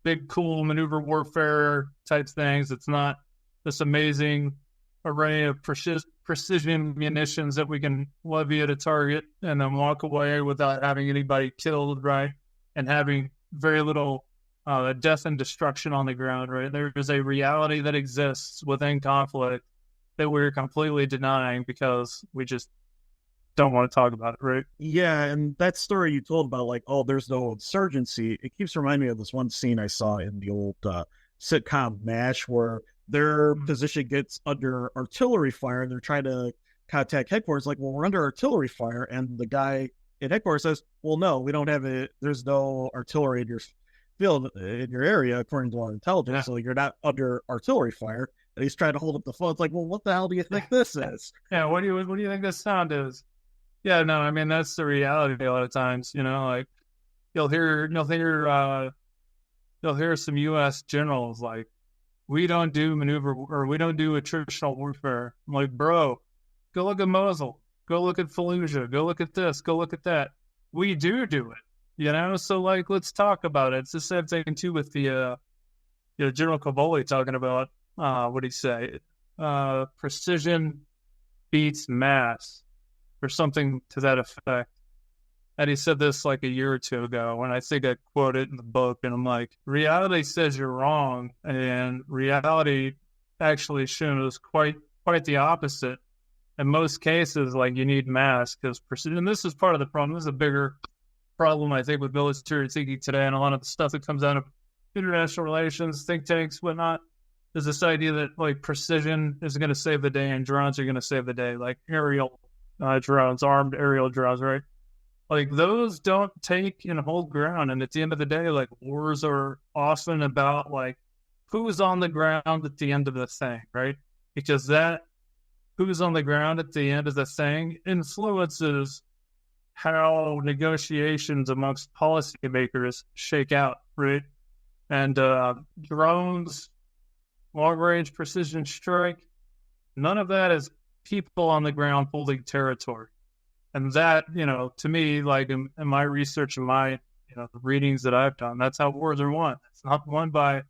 big, cool maneuver warfare type things. It's not this amazing array of precision munitions that we can levy at a target and then walk away without having anybody killed, right? And having very little death and destruction on the ground, right? There is a reality that exists within conflict that we're completely denying because we just don't want to talk about it, right? Yeah, and that story you told about, like, oh, there's no insurgency, it keeps reminding me of this one scene I saw in the old sitcom MASH, where their position gets under artillery fire and they're trying to contact headquarters. Like, well, we're under artillery fire, and the guy in headquarters says, well, no, we don't have it. There's no artillery in your field, in your area, according to our intelligence, so you're not under artillery fire. And he's trying to hold up the phone. It's like, well, what the hell do you think this is? Yeah, what do you think this sound is? Yeah, no, I mean that's the reality a lot of times. Like you'll hear some U.S. generals like, we don't do maneuver or we don't do attritional warfare. I'm like, bro, go look at Mosul, go look at Fallujah, go look at this, go look at that. We do it, So like, let's talk about it. It's the same thing too with the General Cavoli talking about what did he say? Precision beats mass, or something to that effect. And he said this like a year or two ago, and I think I quote it in the book, and I'm like, reality says you're wrong, and reality actually shows quite the opposite. In most cases, like, you need mass because precision, and this is part of the problem. This is a bigger problem, I think, with military thinking today, and a lot of the stuff that comes out of international relations, think tanks, whatnot, is this idea that like precision is going to save the day and drones are going to save the day, like aerial drones, armed aerial drones, right? Like those don't take and hold ground. And at the end of the day, like wars are often about like who's on the ground at the end of the thing, right? Because that who's on the ground at the end of the thing influences how negotiations amongst policymakers shake out, right? And drones, long-range precision strike, none of that is people on the ground holding territory. And that, to me, like in my research and my, the readings that I've done, that's how wars are won. It's not won by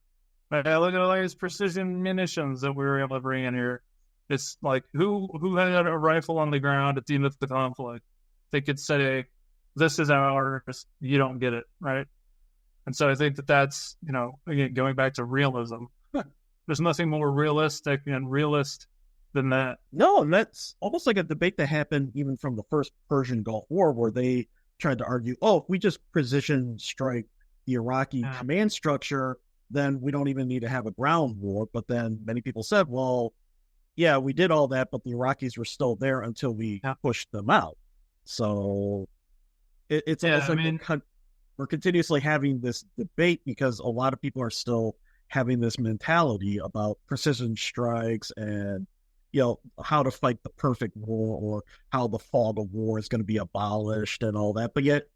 look at all these precision munitions that we were able to bring in here. It's like who had a rifle on the ground at the end of the conflict? They could say, this is ours, you don't get it, right? And so I think that's, again, going back to realism, there's nothing more realistic and realist than that. No, and that's almost like a debate that happened even from the first Persian Gulf War, where they tried to argue, oh, if we just precision strike the Iraqi command structure, then we don't even need to have a ground war. But then many people said, well, yeah, we did all that, but the Iraqis were still there until we pushed them out. So it's almost like we're continuously having this debate because a lot of people are still having this mentality about precision strikes and, how to fight the perfect war or how the fog of war is going to be abolished and all that. But yet,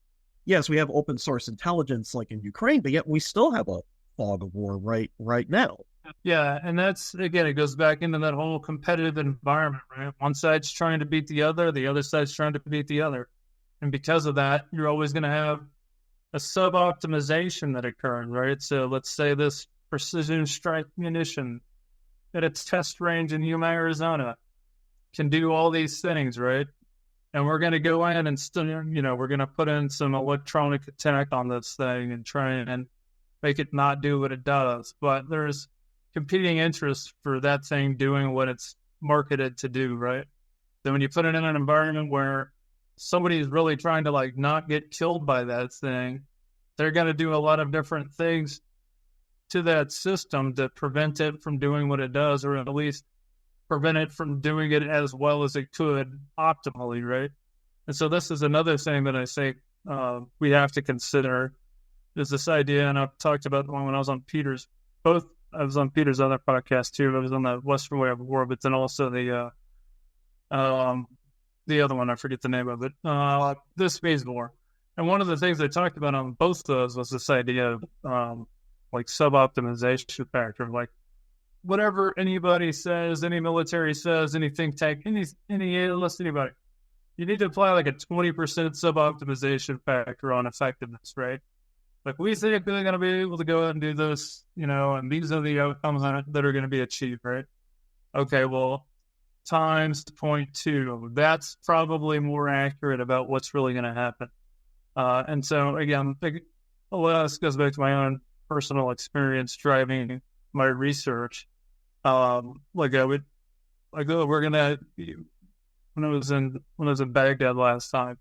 yes, we have open source intelligence like in Ukraine, but yet we still have a fog of war right now. Yeah, and that's, again, it goes back into that whole competitive environment, right? One side's trying to beat the other side's trying to beat the other. And because of that, you're always going to have a sub-optimization that occurred, right? So let's say this precision strike munition at its test range in Yuma, Arizona can do all these things, right? And we're going to go in and still, we're going to put in some electronic attack on this thing and try and make it not do what it does. But there's competing interests for that thing doing what it's marketed to do, right? Then when you put it in an environment where somebody's really trying to like not get killed by that thing, they're going to do a lot of different things to that system to prevent it from doing what it does, or at least prevent it from doing it as well as it could optimally, right? And so this is another thing that I say we have to consider, is this idea, and I've talked about when I was on Peter's, I was on Peter's other podcast too. I was on the Western Way of War, but then also the other one, I forget the name of it, This Space War. And one of the things I talked about on both those was this idea of like sub-optimization factor, like whatever anybody says, any military says, any think tank, any analyst, anybody, you need to apply like a 20% sub-optimization factor on effectiveness, right? Like, we think we're going to be able to go out and do this, and these are the outcomes that are going to be achieved, right? Okay, well, times 0.2, that's probably more accurate about what's really going to happen. And so, again, a lot of this goes back to my own personal experience driving my research. We're gonna, when I was in Baghdad last time,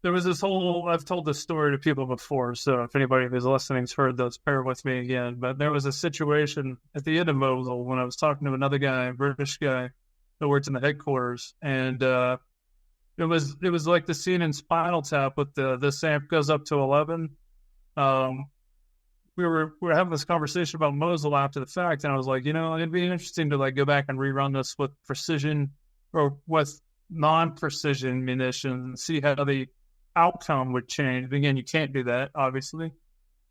there was this whole, I've told this story to people before, so if anybody who's listening has heard those, bear with me again. But there was a situation at the end of Mosul when I was talking to another guy, a British guy that worked in the headquarters, and it was like the scene in Spinal Tap with this amp goes up to 11. We were having this conversation about Mosul after the fact, and I was like, it'd be interesting to like go back and rerun this with precision or with non-precision munitions and see how the outcome would change. Again, you can't do that, obviously,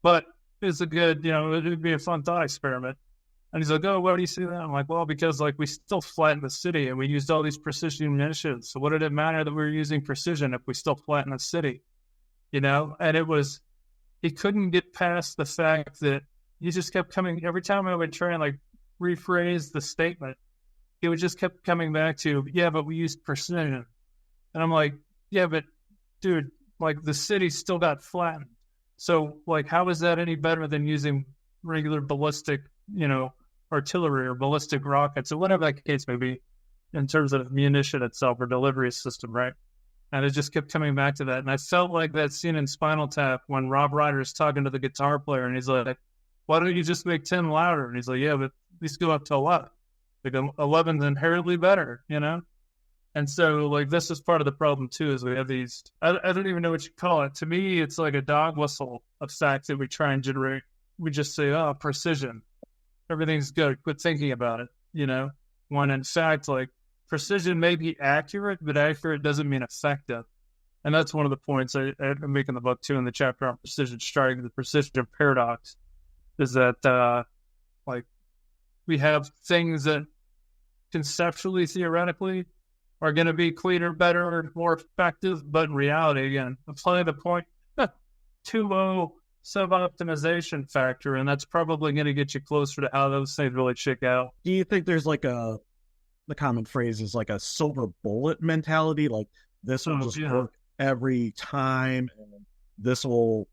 but it's a good, it'd be a fun thought experiment. And he's like, oh, why do you see that? I'm like, well, because like we still flattened the city and we used all these precision munitions. So what did it matter that we were using precision if we still flattened the city? And it was, he couldn't get past the fact that he just kept coming, every time I would try and like rephrase the statement, he would just kept coming back to, yeah, but we used precision. And I'm like, yeah, but dude, like the city still got flattened. So like, how is that any better than using regular ballistic, artillery or ballistic rockets or whatever that case may be in terms of munition itself or delivery system, right? And it just kept coming back to that. And I felt like that scene in Spinal Tap when Rob Ryder's talking to the guitar player and he's like, why don't you just make 10 louder? And he's like, yeah, but at least go up to 11. Like 11's inherently better, And so like this is part of the problem too, is we have these, I don't even know what you call it. To me, it's like a dog whistle of facts that we try and generate. We just say, oh, precision. Everything's good. Quit thinking about it, when in fact, like, precision may be accurate, but accurate doesn't mean effective. And that's one of the points I make in the book, too, in the chapter on precision strike, the precision paradox, is that, we have things that conceptually, theoretically, are going to be cleaner, better, more effective, but in reality, again, apply the 0.20 sub-optimization factor, and that's probably going to get you closer to how those things really shake out. Do you think there's like the common phrase is like a silver bullet mentality, like this will just work every time and this will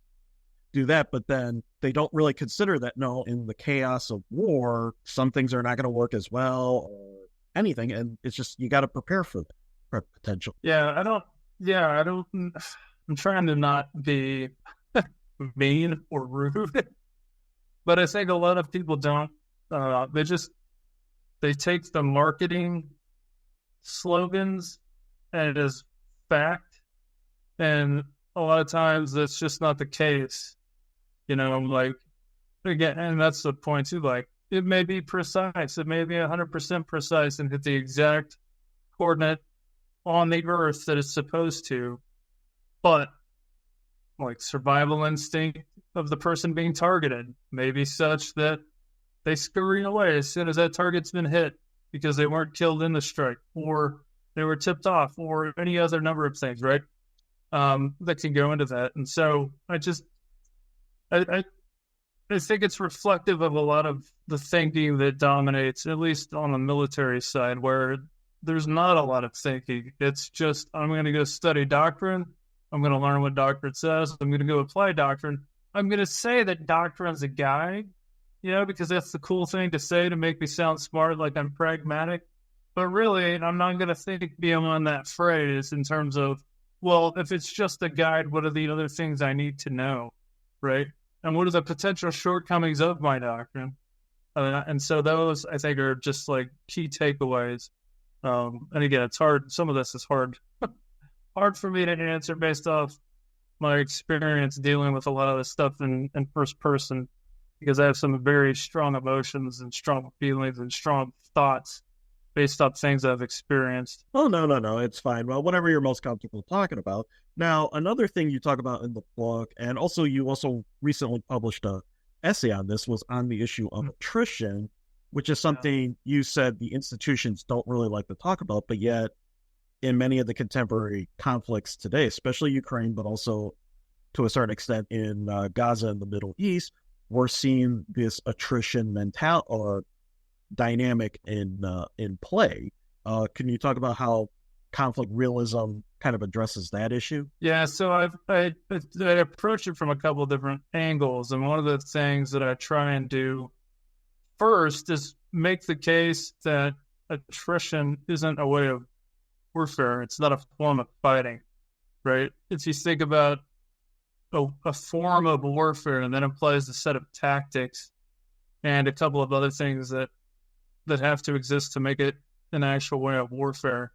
do that, but then they don't really consider that, no, in the chaos of war, some things are not going to work as well or anything, and it's just, you got to prepare for that potential. I'm trying to not be mean or rude, but I think a lot of people don't, they take the marketing slogans and it is fact. And a lot of times that's just not the case. Like, again, and that's the point too, like, it may be precise. It may be 100% precise and hit the exact coordinate on the earth that it's supposed to. But, like, survival instinct of the person being targeted may be such that they scurry away as soon as that target's been hit because they weren't killed in the strike, or they were tipped off, or any other number of things, right? That can go into that. And so I think it's reflective of a lot of the thinking that dominates, at least on the military side, where there's not a lot of thinking. It's just, I'm going to go study doctrine. I'm going to learn what doctrine says. I'm going to go apply doctrine. I'm going to say that doctrine's a guide, because that's the cool thing to say to make me sound smart, like I'm pragmatic. But really, I'm not going to think beyond that phrase in terms of, well, if it's just a guide, what are the other things I need to know, right? And what are the potential shortcomings of my doctrine? And so those, I think, are just like key takeaways. And again, it's hard. Some of this is hard for me to answer based off my experience dealing with a lot of this stuff in first person, because I have some very strong emotions and strong feelings and strong thoughts based off things I've experienced. Oh, no. It's fine. Well, whatever you're most comfortable talking about. Now, another thing you talk about in the book, and also you also recently published a essay on this, was on the issue of attrition, which is something you said the institutions don't really like to talk about, but yet in many of the contemporary conflicts today, especially Ukraine, but also to a certain extent in Gaza and the Middle East, we're seeing this attrition mentality or dynamic in play. Can you talk about how conflict realism kind of addresses that issue? Yeah, so I approach it from a couple of different angles, and one of the things that I try and do first is make the case that attrition isn't a way of warfare. It's not a form of fighting, right? If you think about a form of warfare, and that implies a set of tactics and a couple of other things that have to exist to make it an actual way of warfare.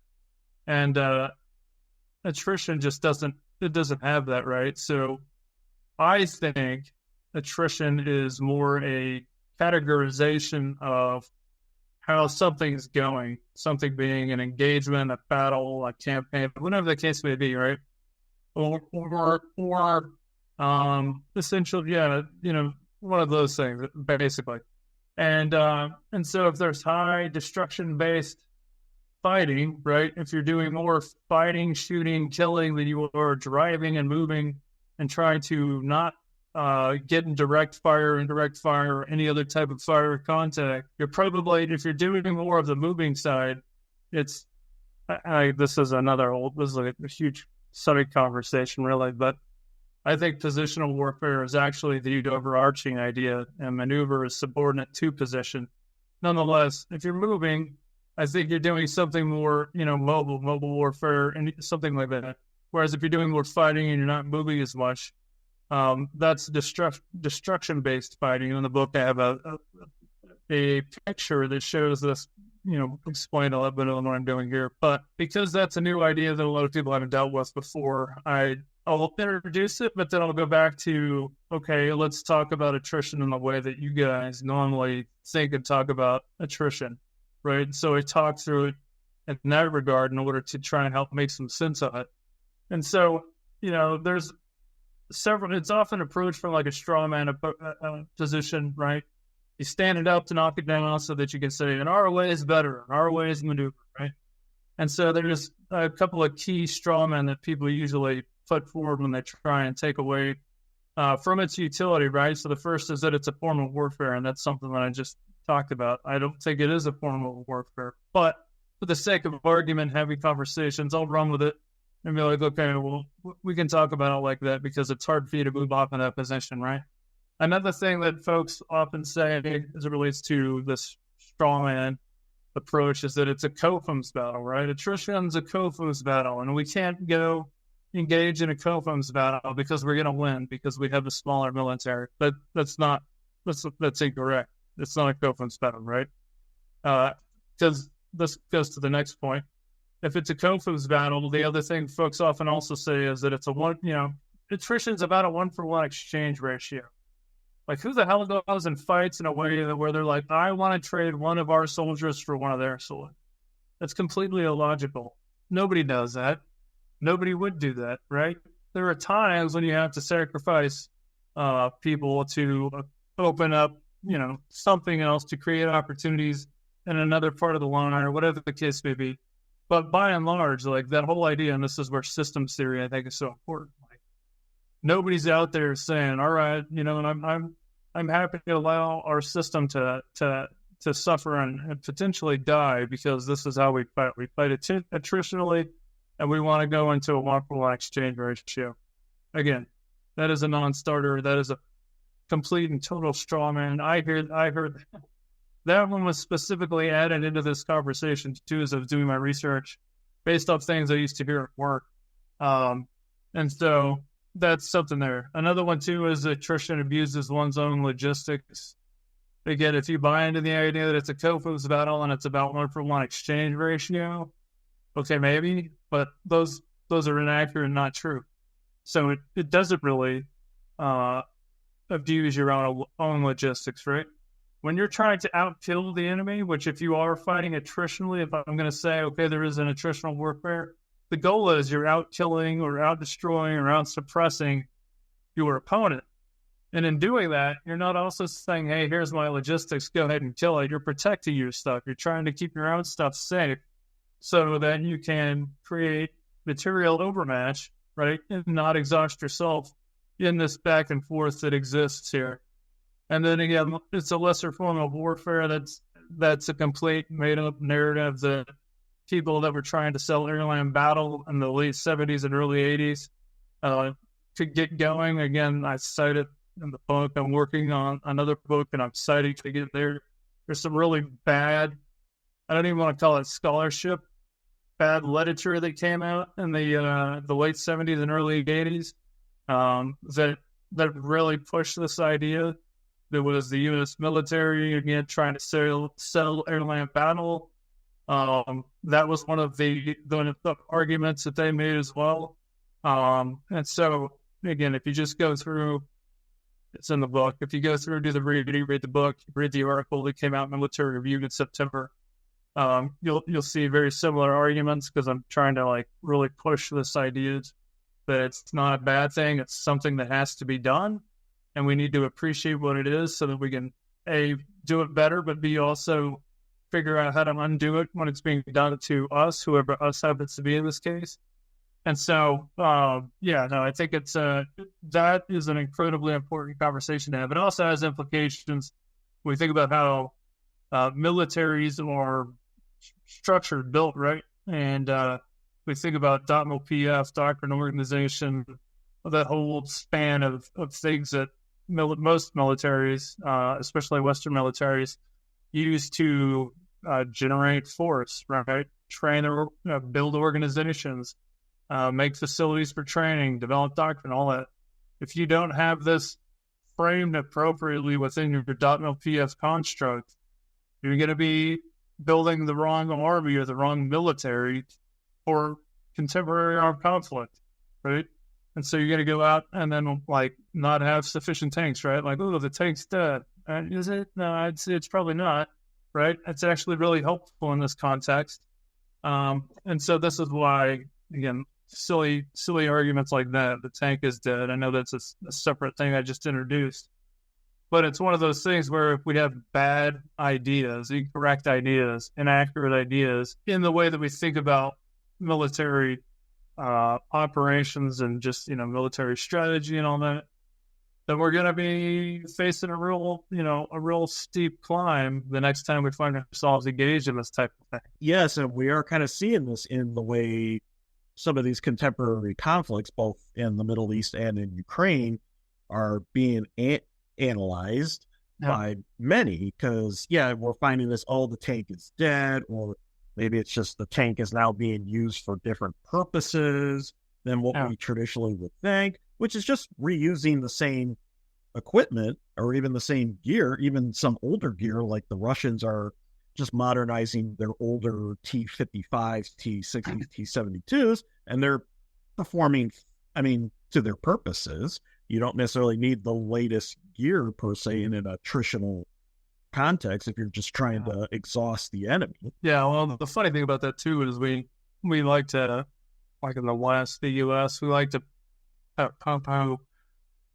And attrition just doesn't have that, right? So I think attrition is more a categorization of how something's going, something being an engagement, a battle, a campaign, whatever the case may be, right? Or essentially, one of those things, basically. And so if there's high destruction-based fighting, right? If you're doing more fighting, shooting, killing than you are driving and moving and trying to not get in direct fire, indirect fire, or any other type of fire contact, you're probably, if you're doing more of the moving side, this is like a huge study conversation, really, but I think positional warfare is actually the overarching idea, and maneuver is subordinate to position. Nonetheless, if you're moving, I think you're doing something more, mobile warfare, and something like that. Whereas if you're doing more fighting and you're not moving as much, that's destruction-based fighting. In the book, I have a picture that shows this, explain a little bit on what I'm doing here. But because that's a new idea that a lot of people haven't dealt with before, I'll introduce it, but then I'll go back to, okay, let's talk about attrition in the way that you guys normally think and talk about attrition, right? So I talk through it in that regard in order to try and help make some sense of it. And so, there's several, it's often approached from like a straw man position, right? You stand it up to knock it down so that you can say, and our way is better, and our way is maneuver, right? And so there's a couple of key straw men that people usually put forward when they try and take away from its utility, right? So the first is that it's a form of warfare, and that's something that I just talked about. I don't think it is a form of warfare, but for the sake of argument, having conversations, I'll run with it and be like, okay, well, we can talk about it like that because it's hard for you to move off in that position, right? Another thing that folks often say as it relates to this strawman approach is that it's a Kofums battle, right? Attrition's a Kofums battle, and we can't go engage in a Kofums battle because we're going to win because we have a smaller military. But that's incorrect. It's not a Kofums battle, right? Because this goes to the next point. If it's a Kofums battle, the other thing folks often also say is that it's attrition's about a 1-for-1 exchange ratio. Like, who the hell goes and fights in a way where they're like, I want to trade one of our soldiers for one of their soldiers? That's completely illogical. Nobody does that. Nobody would do that, right? There are times when you have to sacrifice people to open up, something else to create opportunities in another part of the line or whatever the case may be. But by and large, like that whole idea, and this is where systems theory I think is so important. Like nobody's out there saying, "All right, and I'm happy to allow our system to suffer and potentially die because this is how we fight. We fight attritionally, and we want to go into a 1-for-1 exchange ratio." Again, that is a non-starter. That is a complete and total straw man. I heard that one was specifically added into this conversation too, as I was doing my research based off things I used to hear at work. And so that's something there. Another one too is attrition abuses one's own logistics. Again, if you buy into the idea that it's a Kofos battle and it's about 1-for-1 exchange ratio, okay, maybe, but those are inaccurate and not true. So it doesn't really abuse your own logistics, right? When you're trying to outkill the enemy, which if you are fighting attritionally, if I'm going to say, okay, there is an attritional warfare, the goal is you're outkilling or out-destroying or out-suppressing your opponent. And in doing that, you're not also saying, hey, here's my logistics, go ahead and kill it. You're protecting your stuff. You're trying to keep your own stuff safe so that you can create material overmatch, right, and not exhaust yourself in this back and forth that exists here. And then again, it's a lesser form of warfare that's a complete made-up narrative that people that were trying to sell airline battle in the late 70s and early 80s could get going. Again, I cite it in the book. I'm working on another book, and I'm citing to get there. There's some really bad, I don't even want to call it scholarship, bad literature that came out in the late 70s and early 80s that really pushed this idea. There was the U.S. military, again, trying to sell airline battle. That was one of the arguments that they made as well. And so, again, if you just go through, it's in the book. If you go through, do the read the book, read the article that came out in Military Review in September, you'll see very similar arguments because I'm trying to like really push this idea that it's not a bad thing. It's something that has to be done. And we need to appreciate what it is so that we can, A, do it better, but B, also figure out how to undo it when it's being done to us, whoever us happens to be in this case. And so, I think it's that is an incredibly important conversation to have. It also has implications when we think about how militaries are structured, built, right? And we think about DOTML-PF, Doctrine Organization, that whole span of things that most militaries, especially Western militaries, use to generate force, right? Train or build organizations, make facilities for training, develop doctrine, all that. If you don't have this framed appropriately within your DOTML-PF construct, you're going to be building the wrong army or the wrong military for contemporary armed conflict, right? And so you're going to go out and then like not have sufficient tanks, right? Like, oh, the tank's dead. Is it? No, I'd say it's probably not, right? It's actually really helpful in this context. And so this is why, again, silly arguments like that, the tank is dead. I know that's a separate thing I just introduced. But it's one of those things where if we have bad ideas, incorrect ideas, inaccurate ideas in the way that we think about military operations and just, military strategy and all that, then we're going to be facing a real steep climb the next time we find ourselves engaged in this type of thing. Yes, and we are kind of seeing this in the way some of these contemporary conflicts, both in the Middle East and in Ukraine, are being analyzed by many because, we're finding this, the tank is dead, or maybe it's just the tank is now being used for different purposes than what we traditionally would think, which is just reusing the same equipment or even the same gear, even some older gear, like the Russians are just modernizing their older T-55s, T-60s, T-72s, and they're performing, to their purposes. You don't necessarily need the latest gear per se in an attritional context if you're just trying to exhaust the enemy. Yeah, well, the funny thing about that too is we like to, like in the West, the U.S., we like to pump how,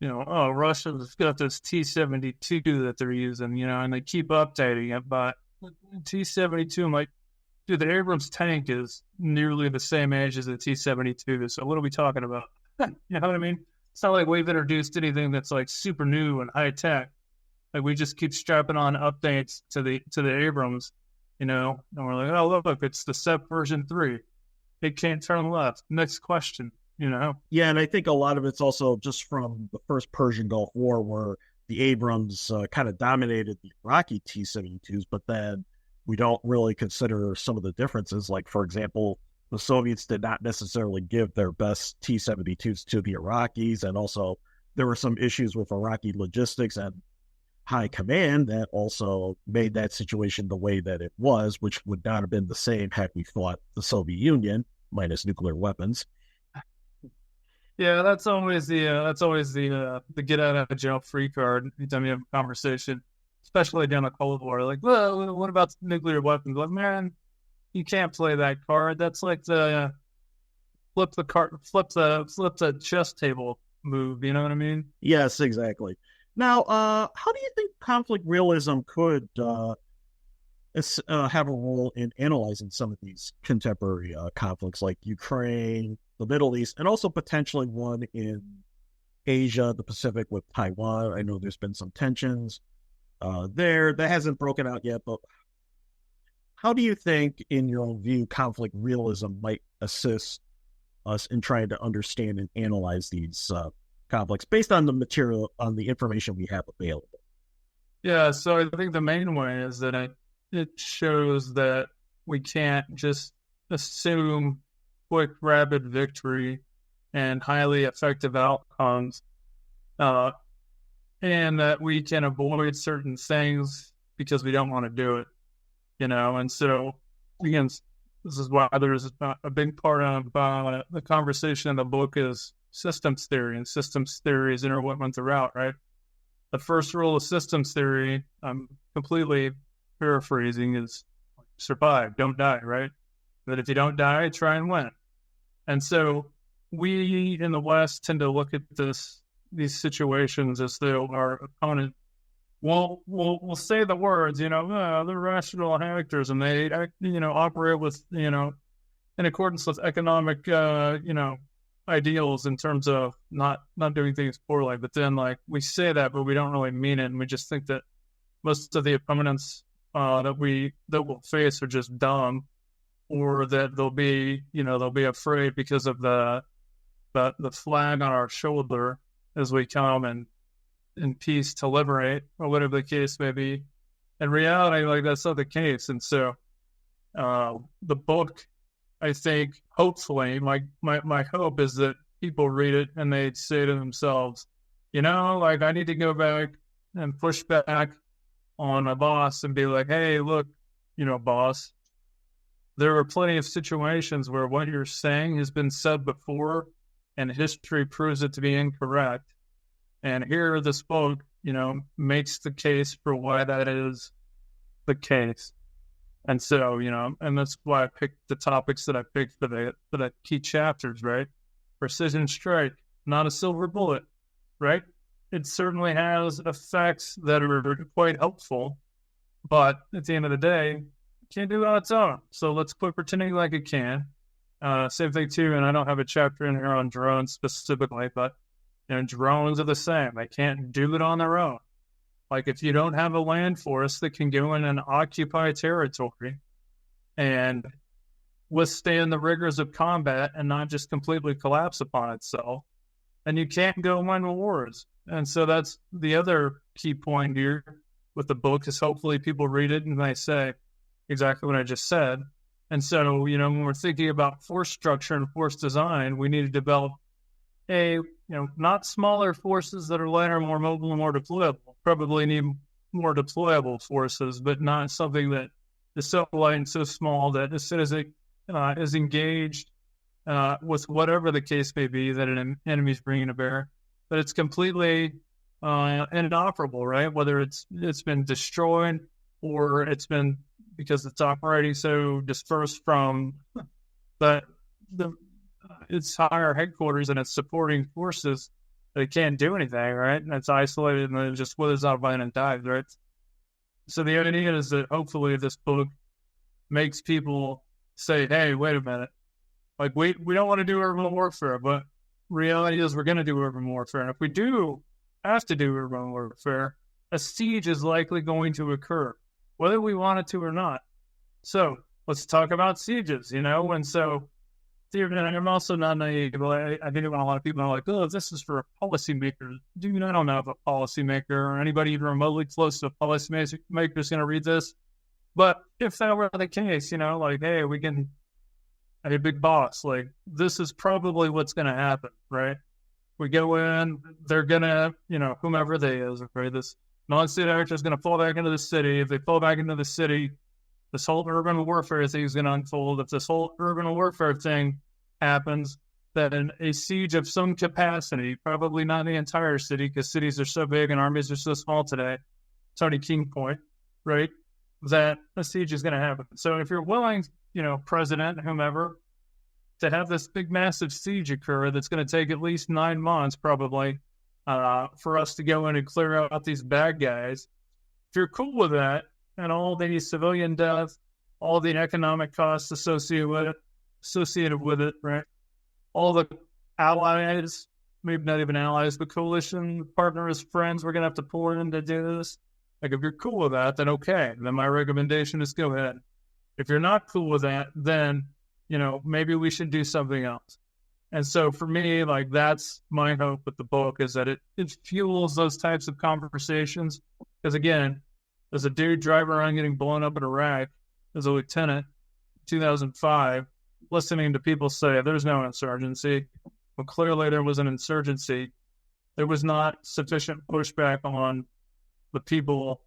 oh, Russia's got this T-72 that they're using, and they keep updating it. But T-72, I'm like, dude, the Abrams tank is nearly the same age as the T-72. So what are we talking about? You know what I mean? It's not like we've introduced anything that's like super new and high tech. Like we just keep strapping on updates to the Abrams, and we're like, oh look, it's the SEP version 3. It can't turn left. Next question. Yeah, and I think a lot of it's also just from the first Persian Gulf War, where the Abrams kind of dominated the Iraqi T-72s, but then we don't really consider some of the differences. Like, for example, the Soviets did not necessarily give their best T-72s to the Iraqis, and also there were some issues with Iraqi logistics and high command that also made that situation the way that it was, which would not have been the same had we fought the Soviet Union, minus nuclear weapons. Yeah, that's always the get out of jail free card anytime you have a conversation, especially during the Cold War. Like, well, what about nuclear weapons? Like, man, you can't play that card. That's like the flip the chess table move. You know what I mean? Yes, exactly. Now, how do you think conflict realism could have a role in analyzing some of these contemporary conflicts, like Ukraine, the Middle East, and also potentially one in Asia, the Pacific with Taiwan? I know there's been some tensions there that hasn't broken out yet, but how do you think, in your own view, conflict realism might assist us in trying to understand and analyze these conflicts based on the material, on the information we have available? Yeah, so I think the main way is that it shows that we can't just assume quick, rapid victory and highly effective outcomes, and that we can avoid certain things because we don't want to do it, And so, again, this is why there's a big part of the conversation in the book is systems theory, and systems theory is interwoven throughout, right? The first rule of systems theory, I'm completely paraphrasing, is survive, don't die, right? But if you don't die, try and win. And so we in the West tend to look at these situations as though our opponent will say the words, they're rational actors and they, operate with, in accordance with economic, ideals in terms of not doing things poorly. But then, like, we say that, but we don't really mean it, and we just think that most of the opponents that we'll face are just dumb, or that they'll be afraid because of the flag on our shoulder as we come and in peace to liberate, or whatever the case may be. In reality, like, that's not the case. And so the book, I think, hopefully, my hope is that people read it and they'd say to themselves, like, I need to go back and push back on my boss and be like, hey, look, boss, there are plenty of situations where what you're saying has been said before and history proves it to be incorrect. And here this book, makes the case for why that is the case. And so, and that's why I picked the topics that I picked for the key chapters, right? Precision strike, not a silver bullet, right? It certainly has effects that are quite helpful, but at the end of the day, it can't do it on its own. So let's quit pretending like it can. Same thing too, and I don't have a chapter in here on drones specifically, but drones are the same. They can't do it on their own. Like, if you don't have a land force that can go in and occupy territory and withstand the rigors of combat and not just completely collapse upon itself, then you can't go win wars. And so that's the other key point here with the book, is hopefully people read it and they say exactly what I just said. And so, when we're thinking about force structure and force design, we need to develop not smaller forces that are lighter, more mobile, and more deployable. Probably need more deployable forces, but not something that is so light and so small that as soon as it is engaged with whatever the case may be that an enemy is bringing to bear, that it's completely inoperable, right? Whether it's been destroyed or it's been because it's operating so dispersed from its higher headquarters and its supporting forces It can't do anything, right? And it's isolated and then it just withers out vine and dies, right? So the idea is that hopefully this book makes people say, hey, wait a minute. Like, we don't want to do urban warfare, but reality is we're going to do urban warfare. And if we do have to do urban warfare, a siege is likely going to occur, whether we want it to or not. So let's talk about sieges, And so I'm also not naive. I think a lot of people are like, oh, this is for policymakers. Dude, I don't know if a policymaker or anybody even remotely close to a policymaker is going to read this. But if that were the case, like, hey, we can, hey, big boss, like, this is probably what's going to happen, right? We go in, they're going to, whomever they is, right? This non-state actor is going to fall back into the city. If they fall back into the city, this whole urban warfare thing is going to unfold. If this whole urban warfare thing happens, then a siege of some capacity, probably not the entire city, because cities are so big and armies are so small today, Tony King point, right? That a siege is going to happen. So if you're willing, president, whomever, to have this big, massive siege occur that's going to take at least 9 months, probably, for us to go in and clear out these bad guys, if you're cool with that, and all the civilian death, all the economic costs associated with it, right? All the allies, maybe not even allies, but coalition partners, friends, we're going to have to pour in to do this. Like, if you're cool with that, then okay. Then my recommendation is go ahead. If you're not cool with that, then, maybe we should do something else. And so for me, like, that's my hope with the book, is that it fuels those types of conversations. Because again, as a dude driving around getting blown up in Iraq as a lieutenant, 2005, listening to people say there's no insurgency. Well, clearly there was an insurgency. There was not sufficient pushback on the people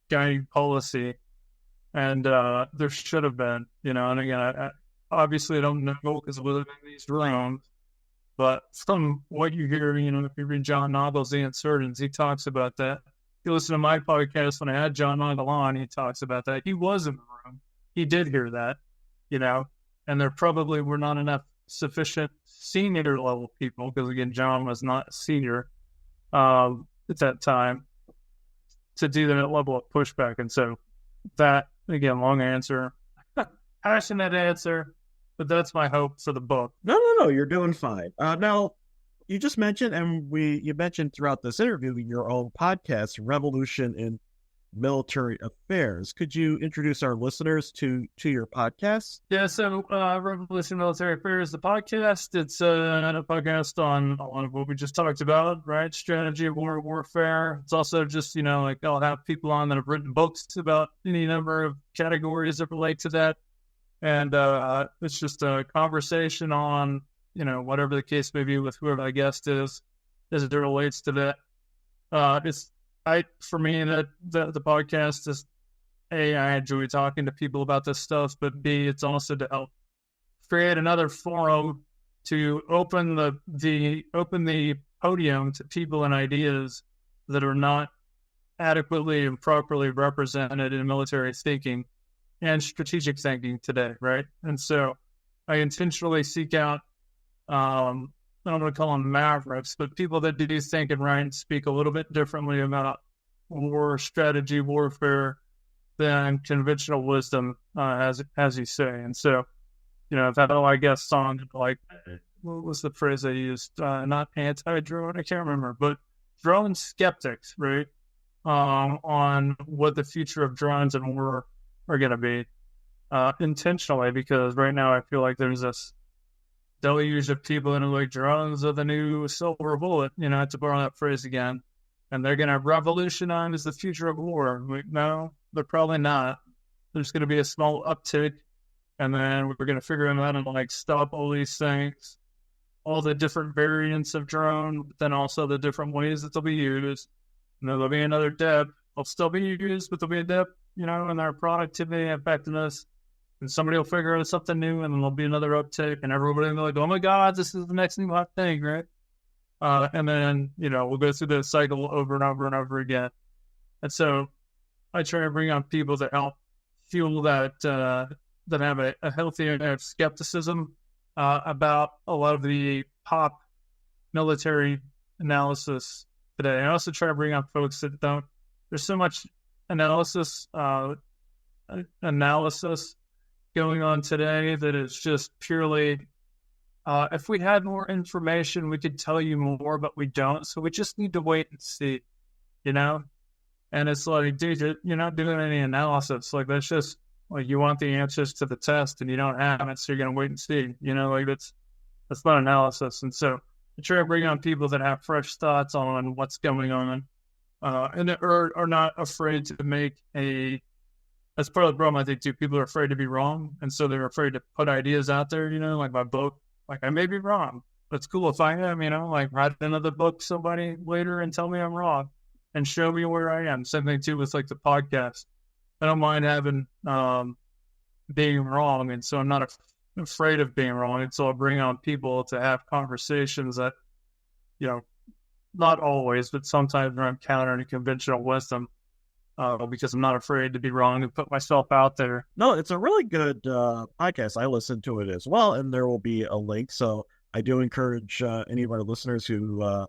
guiding policy, and there should have been, And again, I obviously don't know because we live in these rooms, but from what you hear, if you read John Nagel's The Insurgents, he talks about that. If you listen to my podcast when I had John Nagel on, he talks about that. He was in the room. He did hear that, and there probably were not enough sufficient senior level people, because again, John was not a senior at that time, to do that level of pushback. And so that, again, long answer, passionate answer, but that's my hope for the book. No, you're doing fine. Now, you just mentioned, and you mentioned throughout this interview, your own podcast, Revolution in Military Affairs. Could you introduce our listeners to your podcast? Yeah, so Revolution Military Affairs, the podcast, it's a podcast on a lot of what we just talked about, right? Strategy of war, warfare. It's also just, like, I'll have people on that have written books about any number of categories that relate to that. And it's just a conversation on, whatever the case may be with whoever the guest is, as it relates to that. For me, that the podcast is, A, I enjoy talking to people about this stuff, but B, it's also to help create another forum to open the podium to people and ideas that are not adequately and properly represented in military thinking and strategic thinking today, right? And so I intentionally seek out, I don't want to call them mavericks, but people that do think and write and speak a little bit differently about war strategy, warfare, than conventional wisdom, as you say. And so, I've had all, I guess, songs like, what was the phrase I used? Not anti-drone, I can't remember, but drone skeptics, right? On what the future of drones and war are going to be, intentionally, because right now I feel like there's this deluge of people that are like, drones are the new silver bullet, to borrow that phrase again, and they're going to revolutionize the future of war. Like, no, they're probably not. There's going to be a small uptick, and then we're going to figure out how to stop all these things, all the different variants of drone, but then also the different ways that they'll be used. And there'll be another dip. They'll still be used, but there'll be a dip, in their productivity and effectiveness. And somebody will figure out something new, and then there'll be another uptick, and everybody will be like, oh my God, this is the next new hot thing, right? And then, we'll go through the cycle over and over and over again. And so I try to bring on people that help fuel that, that have a healthy skepticism about a lot of the pop military analysis today. I also try to bring up folks that don't. There's so much analysis going on today that is just purely. If we had more information, we could tell you more, but we don't. So we just need to wait and see, you know? And it's like, dude, you're not doing any analysis. Like, that's just, like, you want the answers to the test and you don't have it, so you're going to wait and see. You know, like, that's not analysis. And so I try to bring on people that have fresh thoughts on what's going on and are not afraid to make that's part of the problem, I think, too. People are afraid to be wrong. And so they're afraid to put ideas out there, you know, like my book. Like, I may be wrong. But it's cool if I am, you know, like, write another book somebody later and tell me I'm wrong and show me where I am. Same thing, too, with, like, the podcast. I don't mind having being wrong, and so I'm not afraid of being wrong. And so I'll bring on people to have conversations that, you know, not always, but sometimes I'm countering conventional wisdom because I'm not afraid to be wrong and put myself out there. No, it's a really good podcast. I listened to it as well, and there will be a link. So I do encourage any of our listeners who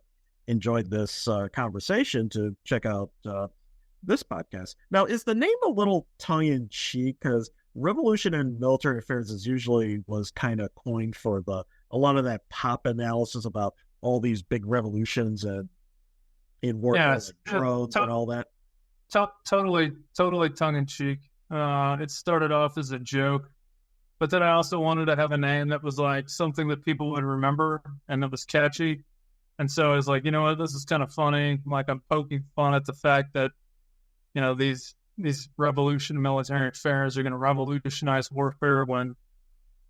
enjoyed this conversation to check out this podcast. Now, is the name a little tongue-in-cheek? Because revolution in military affairs was kind of coined for a lot of that pop analysis about all these big revolutions and in war, drones and all that. Totally tongue-in-cheek. It started off as a joke, but then I also wanted to have a name that was like something that people would remember and that was catchy. And so I was like, you know what, this is kind of funny. Like, I'm poking fun at the fact that, you know, these revolution military affairs are going to revolutionize warfare when,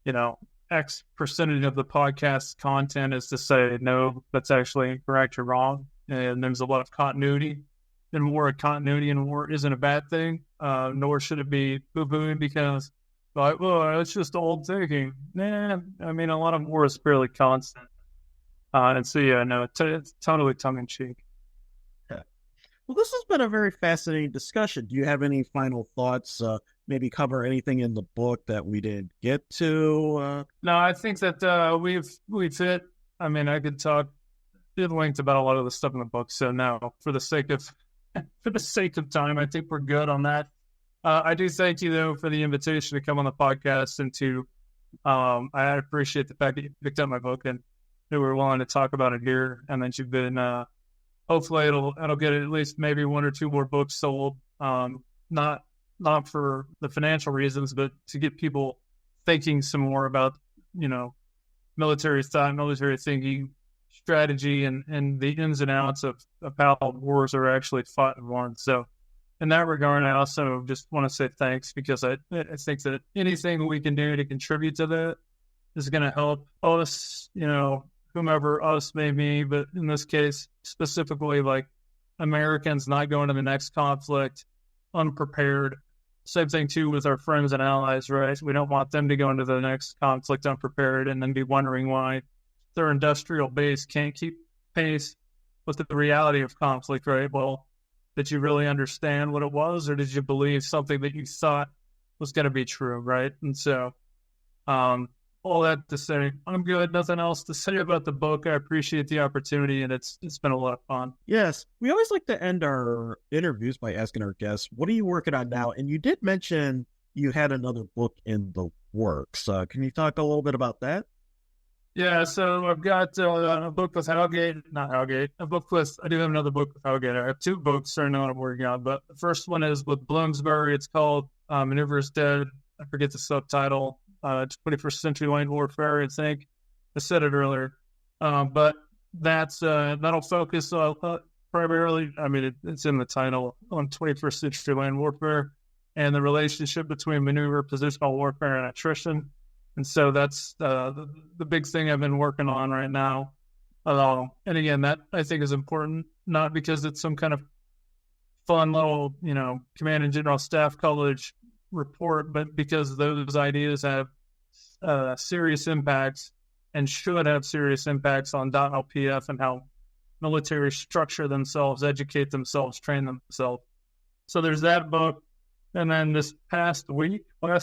you know, X percentage of the podcast content is to say, no, that's actually incorrect or wrong. And there's a lot of continuity in war. Continuity in war isn't a bad thing, nor should it be boo-booing because, like, well, it's just old thinking. Nah, I mean, a lot of war is fairly constant. And so, yeah, no, it's totally tongue-in-cheek. Yeah. Well, this has been a very fascinating discussion. Do you have any final thoughts? Maybe cover anything in the book that we didn't get to? No, I think that we've hit. I mean, I could talk at length about a lot of the stuff in the book. So no, for the sake of time, I think we're good on that. I do thank you though for the invitation to come on the podcast and to. I appreciate the fact that you picked up my book and that we're willing to talk about it here, and that you've been. Hopefully, it'll get at least maybe one or two more books sold. Not for the financial reasons, but to get people thinking some more about, you know, military thought, military thinking, strategy, and the ins and outs of how wars are actually fought and won. So in that regard, I also just want to say thanks because I think that anything we can do to contribute to that is going to help us, you know, whomever us may be, but in this case, specifically, like, Americans not going to the next conflict unprepared. Same thing, too, with our friends and allies, right? We don't want them to go into the next conflict unprepared and then be wondering why their industrial base can't keep pace with the reality of conflict, right? Well, did you really understand what it was, or did you believe something that you thought was going to be true, right? And so, all that to say, I'm good. Nothing else to say about the book. I appreciate the opportunity, and it's been a lot of fun. Yes. We always like to end our interviews by asking our guests, what are you working on now? And you did mention you had another book in the works. Can you talk a little bit about that? Yeah, so I've got a book with Howgate. I do have another book with Howgate. I have two books right now I'm working on, but the first one is with Bloomsbury. It's called Maneuver is Dead. I forget the subtitle. 21st Century Land Warfare, I think. I said it earlier. But that'll focus primarily, I mean, it's in the title, on 21st Century Land Warfare and the relationship between maneuver, positional warfare, and attrition. And so that's the big thing I've been working on right now. And again, that I think is important, not because it's some kind of fun little, you know, Command and General Staff College report, but because those ideas have serious impacts and should have serious impacts on .LPF and how military structure themselves, educate themselves, train themselves. So there's that book. And then this last week, I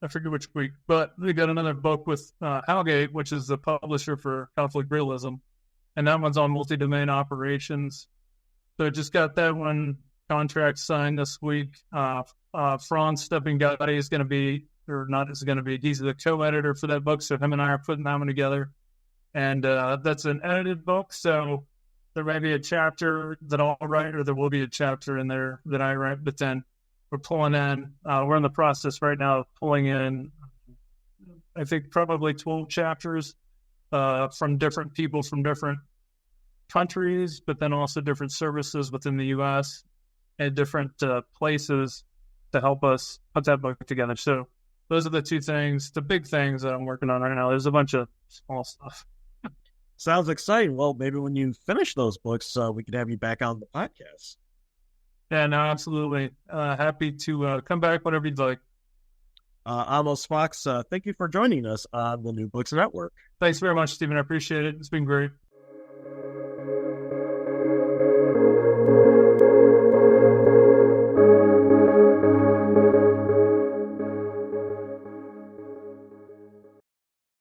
forget which week, but we got another book with Howgate, which is the publisher for Conflict Realism. and that one's on multi-domain operations. So just got that one contract signed this week. Franz Steppengatti is going to be, or not is going to be, he's the co-editor for that book. So him and I are putting that one together. And that's an edited book. So there may be a chapter that I'll write, or there will be a chapter in there that I write. But then we're pulling in, we're in the process right now of pulling in, I think probably 12 chapters from different people from different countries, but then also different services within the U.S. and different places to help us put that book together. So those are the two things, the big things that I'm working on right now. There's a bunch of small stuff. Sounds exciting. Well, maybe when you finish those books, we could have you back on the podcast. Yeah, no, absolutely. Happy to come back whenever you'd like. Amos Fox, thank you for joining us on the New Books Network. Thanks very much, Stephen. I appreciate it. It's been great.